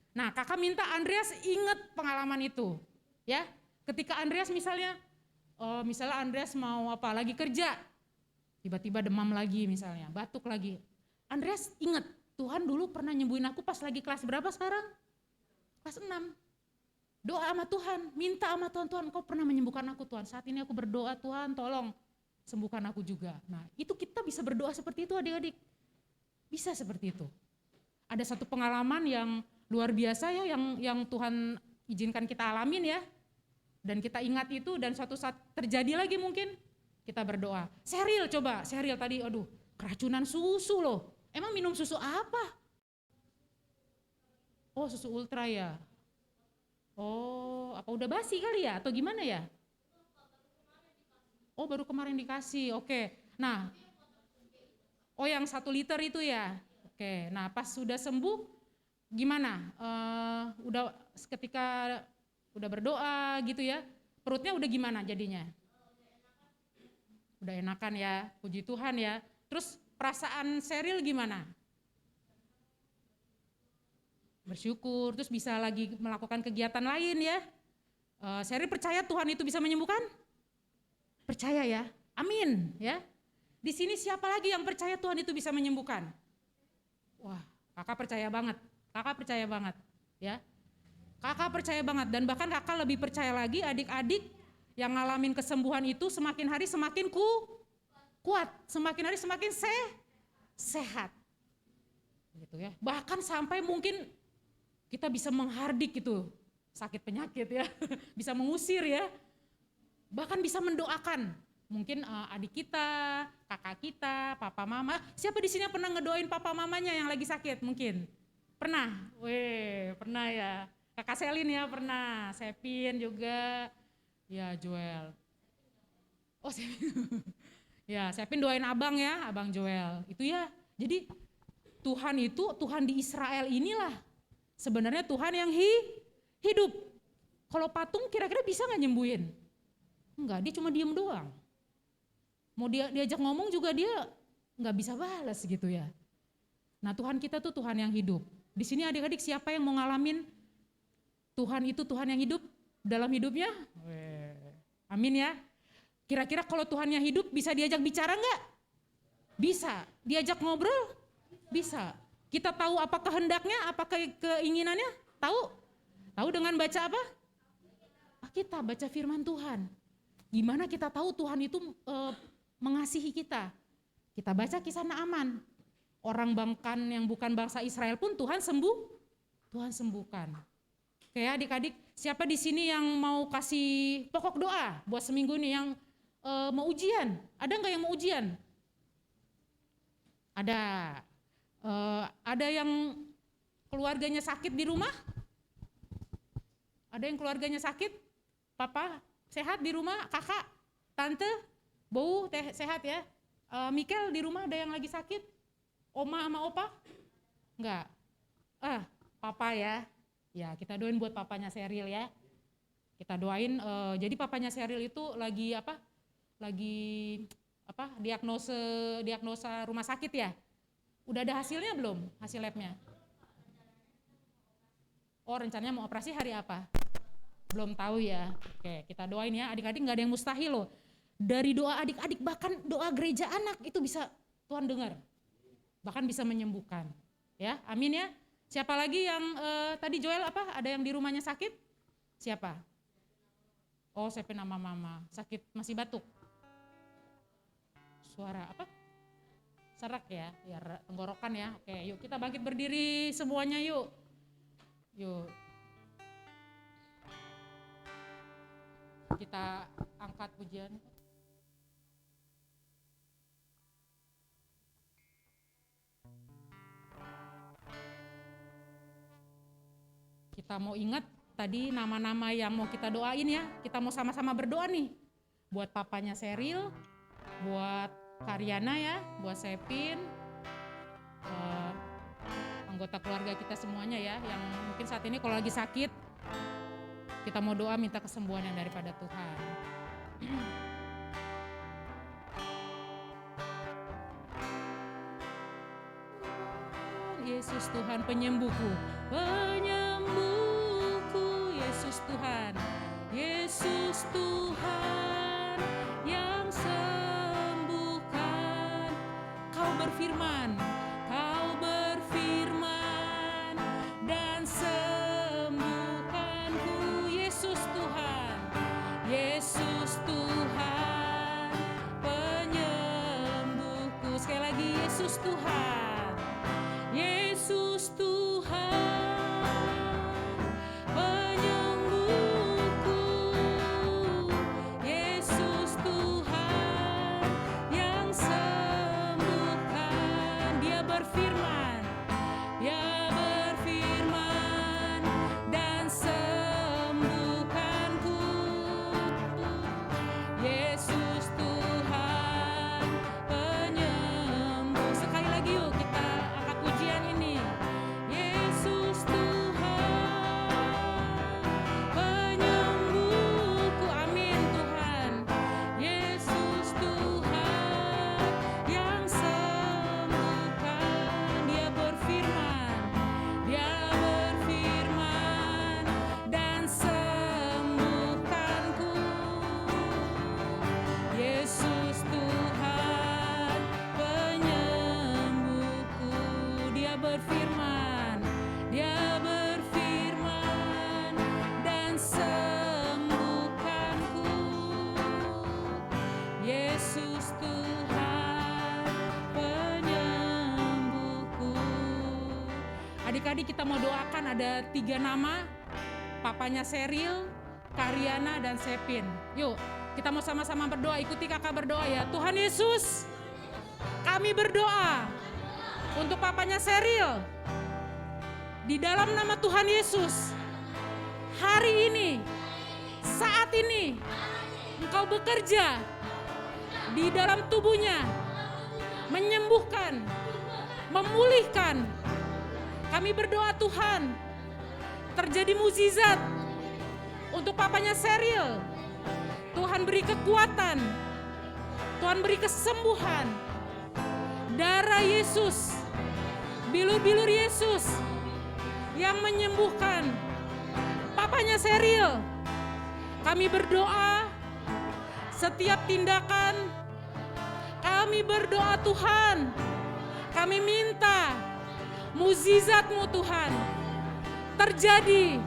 Nah kakak minta Andreas ingat pengalaman itu. Ya, ketika Andreas misalnya Andreas mau lagi kerja. Tiba-tiba demam lagi misalnya, batuk lagi. Andreas ingat, Tuhan dulu pernah nyembuhin aku pas lagi kelas berapa sekarang? Kelas 6. Doa sama Tuhan, minta sama Tuhan, Tuhan Engkau pernah menyembuhkan aku Tuhan. Saat ini aku berdoa, Tuhan tolong sembuhkan aku juga. Nah itu kita bisa berdoa seperti itu adik-adik. Bisa seperti itu. Ada satu pengalaman yang luar biasa ya yang Tuhan izinkan kita alamin ya. Dan kita ingat itu dan suatu saat terjadi lagi mungkin kita berdoa. Sheryl coba, Sheryl tadi aduh keracunan susu loh. Emang minum susu apa? Oh susu ultra ya. Oh apa udah basi kali ya atau gimana ya? Oh baru kemarin dikasih, oke. Nah, oh yang 1 liter itu ya. Oke, nah pas sudah sembuh gimana? Udah ketika udah berdoa gitu ya, perutnya udah gimana jadinya? Udah enakan ya, puji Tuhan ya. Terus perasaan Sheryl gimana? Bersyukur, terus bisa lagi melakukan kegiatan lain ya. Sheryl percaya Tuhan itu bisa menyembuhkan? Percaya ya, amin ya. Di sini siapa lagi yang percaya Tuhan itu bisa menyembuhkan? Wah, kakak percaya banget ya. Kakak percaya banget dan bahkan kakak lebih percaya lagi adik-adik yang ngalamin kesembuhan itu semakin hari semakin kuat, semakin hari semakin sehat. Gitu ya. Bahkan sampai mungkin kita bisa menghardik itu sakit penyakit ya, bisa mengusir ya. Bahkan bisa mendoakan. Mungkin adik kita, kakak kita, papa mama. Siapa di sini yang pernah ngedoain papa mamanya yang lagi sakit mungkin? Pernah? Pernah ya. Kakak Selin ya pernah, Sepin juga. Ya Joel. Oh Sepin. Ya Sepin doain abang ya, abang Joel. Itu ya. Jadi Tuhan itu, Tuhan di Israel inilah sebenarnya Tuhan yang hidup. Kalau patung kira-kira bisa gak nyembuhin? Enggak, dia cuma diem doang. Mau diajak ngomong juga dia nggak bisa balas gitu ya. Nah Tuhan kita tuh Tuhan yang hidup. Di sini adik-adik siapa yang mau ngalamin Tuhan itu Tuhan yang hidup dalam hidupnya? Amin ya. Kira-kira kalau Tuhan yang hidup bisa diajak bicara nggak? Bisa. Diajak ngobrol? Bisa. Kita tahu apa kehendaknya, apa keinginannya? Tahu? Tahu dengan baca apa? Kita baca firman Tuhan. Gimana kita tahu Tuhan itu mengasihi kita? Kita baca kisah Naaman. Orang bahkan yang bukan bangsa Israel pun Tuhan sembuhkan. Oke adik-adik, siapa di sini yang mau kasih pokok doa buat seminggu ini yang mau ujian? Ada nggak yang mau ujian? Ada. Ada yang keluarganya sakit di rumah? Ada yang keluarganya sakit? Papa sehat di rumah? Kakak? Tante? Bau sehat ya? Mikel di rumah ada yang lagi sakit? Oma sama opa? Enggak. Papa ya. Ya, kita doain buat papanya Sheryl ya. Kita doain jadi papanya Sheryl itu lagi diagnosa rumah sakit ya. Udah ada hasilnya belum? Hasil labnya? Oh, rencananya mau operasi hari apa? Belum tahu ya. Oke, kita doain ya. Adik-adik nggak ada yang mustahil loh. Dari doa adik-adik bahkan doa gereja anak itu bisa Tuhan dengar. Bahkan bisa menyembuhkan. Ya, amin ya. Siapa lagi yang tadi Joel apa? Ada yang di rumahnya sakit? Siapa? Oh, Sepin sama mama. Sakit masih batuk. Suara apa? Serak ya, tenggorokan ya. Oke, yuk kita bangkit berdiri semuanya yuk. Yuk. Kita angkat pujian. Kita mau ingat tadi nama-nama yang mau kita doain ya. Kita mau sama-sama berdoa nih. Buat papanya Sheryl, buat Karyana ya, buat Sepin, anggota keluarga kita semuanya ya, yang mungkin saat ini kalau lagi sakit, kita mau doa minta kesembuhan yang daripada Tuhan. Yesus Tuhan penyembuhku, penyembuhku, Yesus Tuhan, Yesus Tuhan yang sembuhkan. Kau berfirman dan sembuhkanku, Yesus Tuhan, Yesus Tuhan penyembuhku. Sekali lagi Yesus Tuhan, Yesus Tuhan penyembuhku. Adik-adik kita mau doakan, ada 3 nama, papanya Seril, Karyana, dan Sepin. Yuk, kita mau sama-sama berdoa, ikuti kakak berdoa ya. Tuhan Yesus, kami berdoa untuk papanya Seril. Di dalam nama Tuhan Yesus, hari ini, saat ini, Engkau bekerja di dalam tubuhnya, menyembuhkan, memulihkan. Kami berdoa Tuhan, terjadi mukjizat untuk papanya Seril. Tuhan beri kekuatan, Tuhan beri kesembuhan. Darah Yesus, bilur-bilur Yesus yang menyembuhkan papanya Seril. Kami berdoa setiap tindakan, kami berdoa Tuhan, kami minta mukjizat-Mu Tuhan terjadi.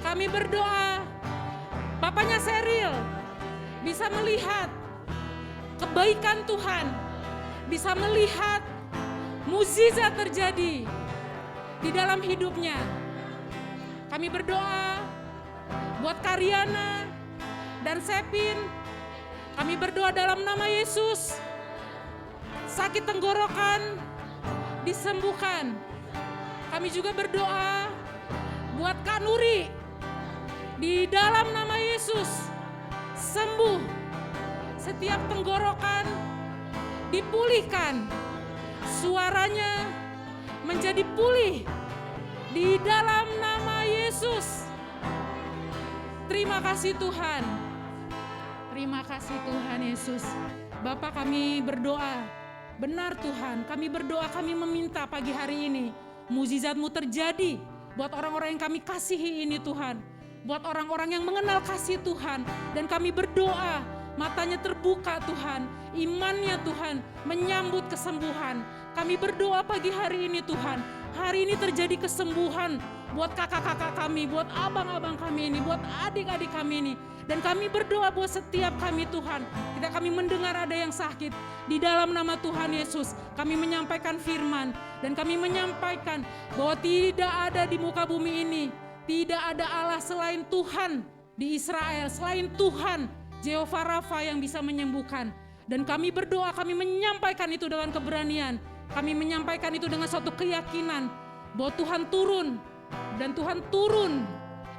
Kami berdoa papanya Seril bisa melihat kebaikan Tuhan, bisa melihat mukjizat terjadi di dalam hidupnya. Kami berdoa buat Karyana dan Sepin. Kami berdoa dalam nama Yesus, sakit tenggorokan disembuhkan. Kami juga berdoa buat Kak Nuri, di dalam nama Yesus sembuh, setiap tenggorokan dipulihkan, suaranya menjadi pulih di dalam nama Yesus. Terima kasih Tuhan, terima kasih Tuhan Yesus. Bapa, kami berdoa, benar Tuhan, kami berdoa, kami meminta pagi hari ini mukjizat-Mu terjadi buat orang-orang yang kami kasihi ini Tuhan, buat orang-orang yang mengenal kasih Tuhan. Dan kami berdoa matanya terbuka Tuhan, imannya Tuhan menyambut kesembuhan. Kami berdoa pagi hari ini Tuhan, hari ini terjadi kesembuhan buat kakak-kakak kami, buat abang-abang kami ini, buat adik-adik kami ini. Dan kami berdoa buat setiap kami Tuhan, ketika kami mendengar ada yang sakit, di dalam nama Tuhan Yesus kami menyampaikan firman, dan kami menyampaikan bahwa tidak ada di muka bumi ini, tidak ada Allah selain Tuhan di Israel, selain Tuhan Jehovah Rafa yang bisa menyembuhkan. Dan kami berdoa, kami menyampaikan itu dengan keberanian, kami menyampaikan itu dengan suatu keyakinan bahwa Tuhan turun, dan Tuhan turun,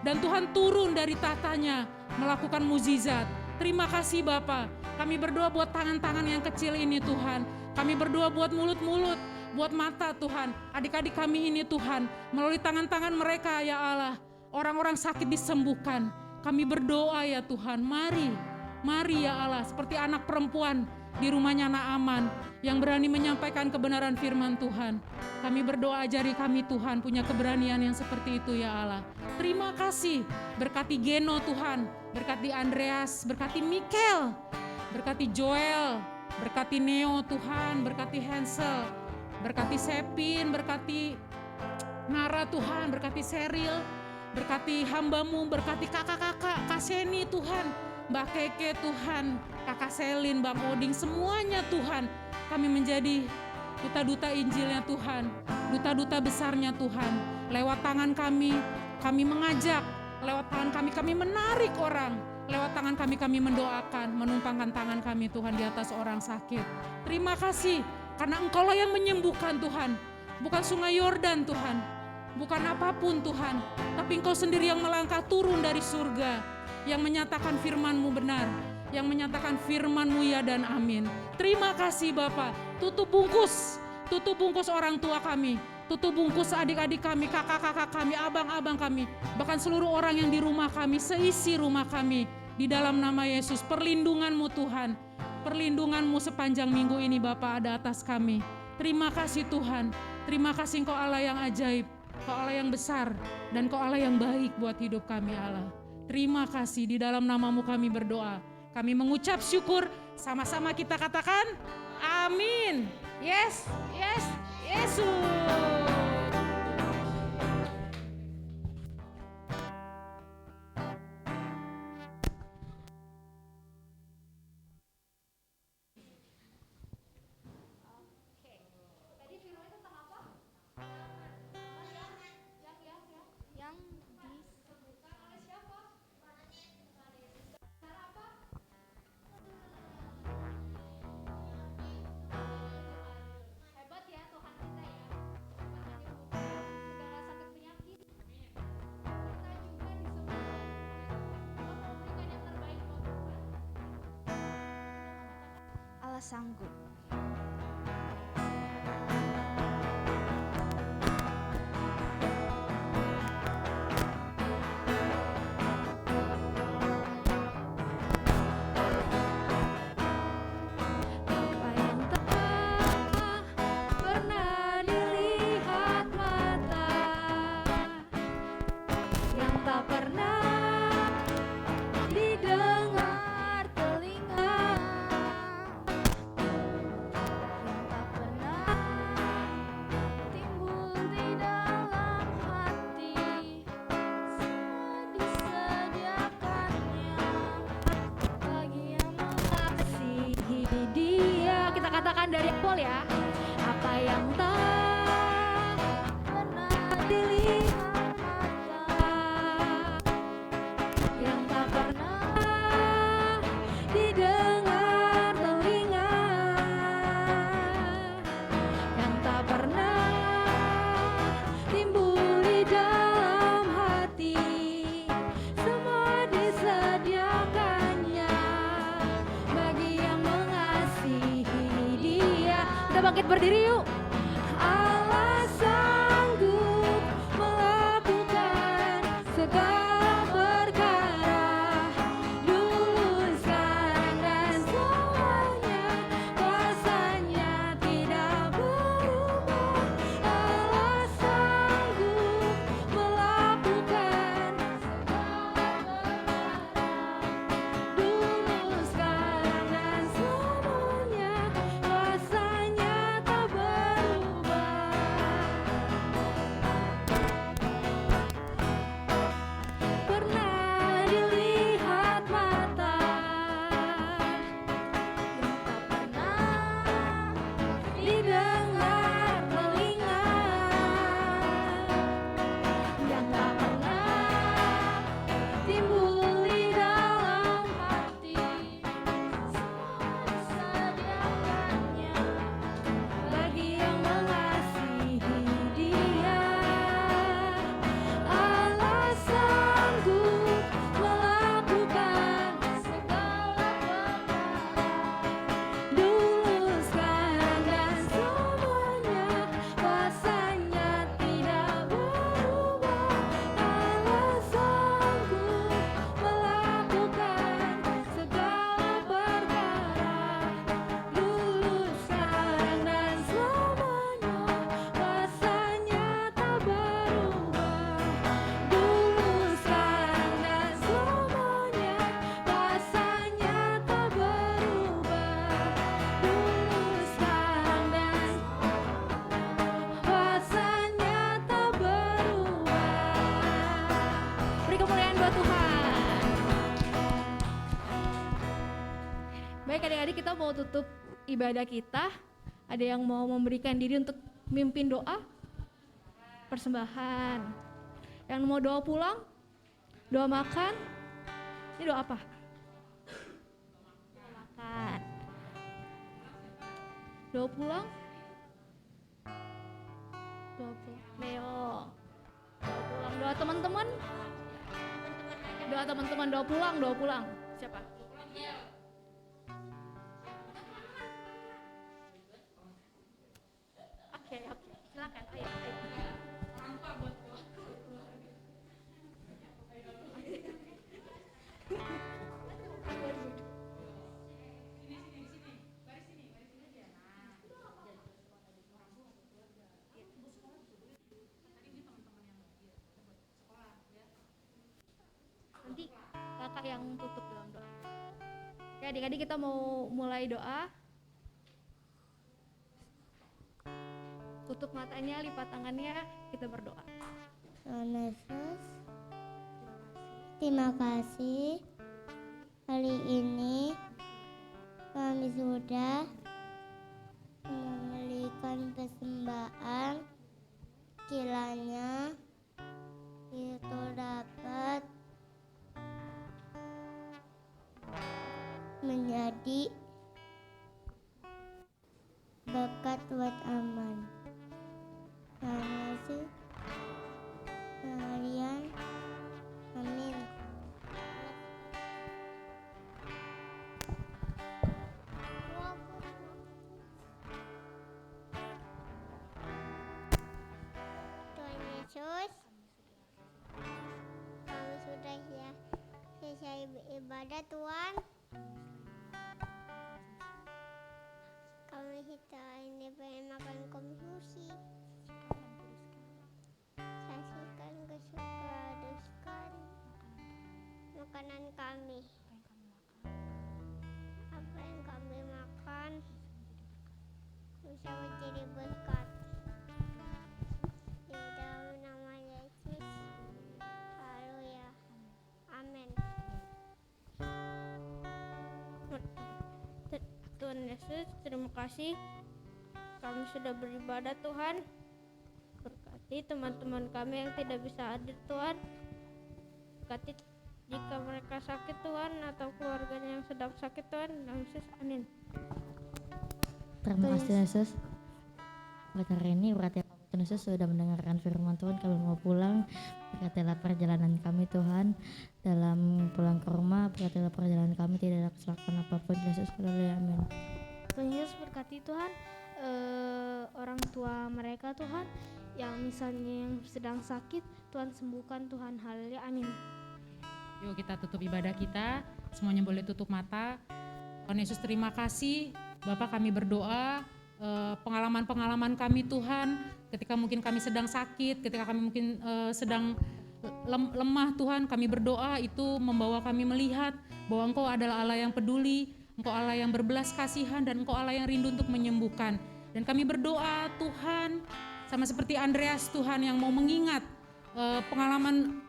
dan Tuhan turun dari tahtanya melakukan mukjizat. Terima kasih Bapa. Kami berdoa buat tangan-tangan yang kecil ini Tuhan. Kami berdoa buat mulut-mulut, buat mata Tuhan. Adik-adik kami ini Tuhan, melalui tangan-tangan mereka ya Allah, orang-orang sakit disembuhkan. Kami berdoa ya Tuhan, mari ya Allah, seperti anak perempuan di rumahnya Naaman yang berani menyampaikan kebenaran firman Tuhan. Kami berdoa, ajari kami Tuhan punya keberanian yang seperti itu ya Allah. Terima kasih, berkati Geno Tuhan, berkati Andreas, berkati Mikel, berkati Joel, berkati Neo Tuhan, berkati Hansel, berkati Sepin, berkati Nara Tuhan, berkati Seril, berkati hamba-Mu, berkati kakak-kakak, Kak Seni Tuhan, Mbak Keke Tuhan, Kakak Selin, Bang Oding, semuanya Tuhan. Kami menjadi duta-duta Injilnya Tuhan, duta-duta besarnya Tuhan. Lewat tangan kami mengajak, lewat tangan kami menarik orang, lewat tangan kami mendoakan, menumpangkan tangan kami Tuhan di atas orang sakit. Terima kasih, karena Engkau-lah yang menyembuhkan Tuhan, bukan sungai Yordan Tuhan, bukan apapun Tuhan, tapi Engkau sendiri yang melangkah turun dari surga, yang menyatakan firman-Mu benar, yang menyatakan firman-Mu ya dan amin. Terima kasih Bapa. Tutup bungkus orang tua kami, tutup bungkus adik-adik kami, kakak-kakak kami, abang-abang kami, bahkan seluruh orang yang di rumah kami, seisi rumah kami. Di dalam nama Yesus, perlindungan-Mu Tuhan, perlindungan-Mu sepanjang minggu ini Bapa ada atas kami. Terima kasih Tuhan, terima kasih Engkau Allah yang ajaib, Engkau Allah yang besar, dan Engkau Allah yang baik buat hidup kami Allah. Terima kasih, di dalam nama-Mu kami berdoa. Kami mengucap syukur, sama-sama kita katakan amin. Yes, yes, Yesus. Allah sanggup. Apa yang tak pernah dilihat mata, yang tak pernah Didengar telinga, yang tak pernah timbul di dalam hati, semua disediakannya bagi yang mengasihi Dia. Kita katakan dari awal ya. Apa yang tak pernah dilihat mata, yang tak pernah didengar telinga, yang tak pernah timbul di dalam hati, semua disediakannya bagi yang mengasihi Dia. Kita bangkit berdiri yuk. Allah sanggup melakukan segala perkara, dulu, sekarang, dan selamanya. Kuasanya tidak berubah. Allah sanggup melakukan segala perkara, dulu, sekarang, dan selamanya. Kuasanya tak berubah. Pernah dilihat mata, yang tak pernah didengar telinga, yang tak pernah timbul di dalam hati, semua disediakannya bagi yang mengasihi Dia. Allah sanggup melakukan segala perkara. dulu, sekarang, dan selamanya. Kuasanya tidak berubah. Allah sanggup melakukan segala perkara, dulu, sekarang, dan selamanya. Kuasanya tak berubah. Dulu, sekarang, dan selamanya. Kuasanya tak berubah. Dulu, sekarang, dan kuasanya tak berubah. Beri kemuliaan buat Tuhan. Baik adik-adik, kita mau tutup ibadah kita. Ada yang mau memberikan diri untuk mimpin doa? Persembahan. Yang mau doa pulang? Doa makan? Ini doa apa? Doa makan. Doa pulang? Doa pulang. Leo. Doa pulang. Doa teman-teman? Doa teman-teman, doa pulang, doa pulang. Siapa? Oke, silakan. Ayo, ayo. Nanti kakak yang tutup dalam doa. Oke, adik-adik, kita mau mulai doa. Tutup matanya, lipat tangannya, kita berdoa. Tuhan Yesus, terima kasih hari ini kami sudah memberikan persembahan, kiranya itu dapat menjadi berkat buat aman. Terima kasih kalian, amin. ibadah Tuhan. Kami kita ini pengen makan konsumsi. Saksikan kesukaan makanan kami. Apa yang kami makan bisa menjadi berkat. Di dalam nama Yesus. Haleluya. Amin. Tuhan Yesus, terima kasih kami sudah beribadah Tuhan. Berkati teman-teman kami yang tidak bisa hadir Tuhan. Berkati jika mereka sakit Tuhan atau keluarganya yang sedang sakit Tuhan. Dalam Yesus, amin. Terima kasih Yesus. Buat hari ini berarti Tuhan Yesus sudah mendengarkan firman Tuhan. Kami mau pulang. Berkatilah perjalanan kami Tuhan. Dalam pulang ke rumah, berkatilah perjalanan kami, tidak ada kecelakaan apapun. Yesus, haleluya, amin. Tuhan Yesus berkati Tuhan orang tua mereka Tuhan, yang misalnya yang sedang sakit, Tuhan sembuhkan Tuhan, haleluya, amin. Yuk kita tutup ibadah kita, semuanya boleh tutup mata. Tuhan Yesus, terima kasih Bapak, kami berdoa pengalaman-pengalaman kami Tuhan, ketika mungkin kami sedang sakit, ketika kami mungkin sedang lemah Tuhan, kami berdoa itu membawa kami melihat bahwa Engkau adalah Allah yang peduli, Engkau Allah yang berbelas kasihan, dan Engkau Allah yang rindu untuk menyembuhkan. Dan kami berdoa Tuhan, sama seperti Andreas Tuhan yang mau mengingat pengalaman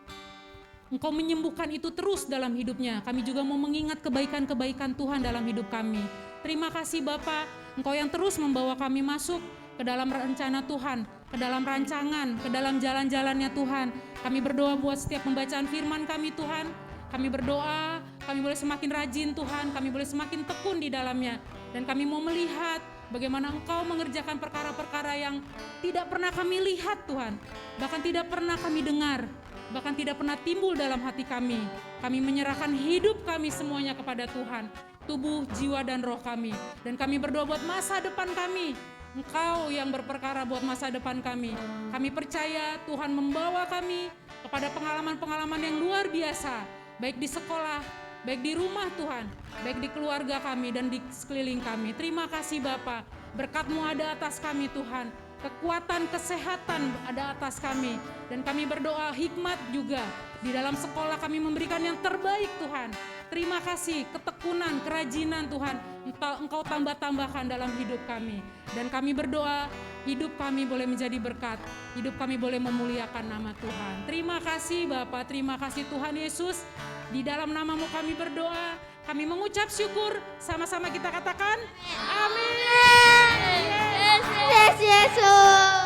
Engkau menyembuhkan itu terus dalam hidupnya. Kami juga mau mengingat kebaikan-kebaikan Tuhan dalam hidup kami. Terima kasih Bapa, Engkau yang terus membawa kami masuk ke dalam rencana Tuhan, ke dalam rancangan, ke dalam jalan-jalannya Tuhan. Kami berdoa buat setiap pembacaan firman kami Tuhan. Kami berdoa, kami boleh semakin rajin Tuhan, kami boleh semakin tekun di dalamnya. Dan kami mau melihat bagaimana Engkau mengerjakan perkara-perkara yang tidak pernah kami lihat Tuhan. Bahkan tidak pernah kami dengar, bahkan tidak pernah timbul dalam hati kami. Kami menyerahkan hidup kami semuanya kepada Tuhan, tubuh, jiwa, dan roh kami. Dan kami berdoa buat masa depan kami. Engkau yang berperkara buat masa depan kami. Kami percaya Tuhan membawa kami kepada pengalaman-pengalaman yang luar biasa, baik di sekolah, baik di rumah Tuhan, baik di keluarga kami dan di sekeliling kami. Terima kasih Bapa, berkat-Mu ada atas kami Tuhan, kekuatan, kesehatan ada atas kami. Dan kami berdoa hikmat juga, di dalam sekolah kami memberikan yang terbaik Tuhan. Terima kasih, ketekunan, kerajinan Tuhan, Engkau tambah-tambahkan dalam hidup kami. Dan kami berdoa, hidup kami boleh menjadi berkat, hidup kami boleh memuliakan nama Tuhan. Terima kasih Bapa, terima kasih Tuhan Yesus. Di dalam nama-Mu kami berdoa, kami mengucap syukur, sama-sama kita katakan, amin. Yes, Yesus.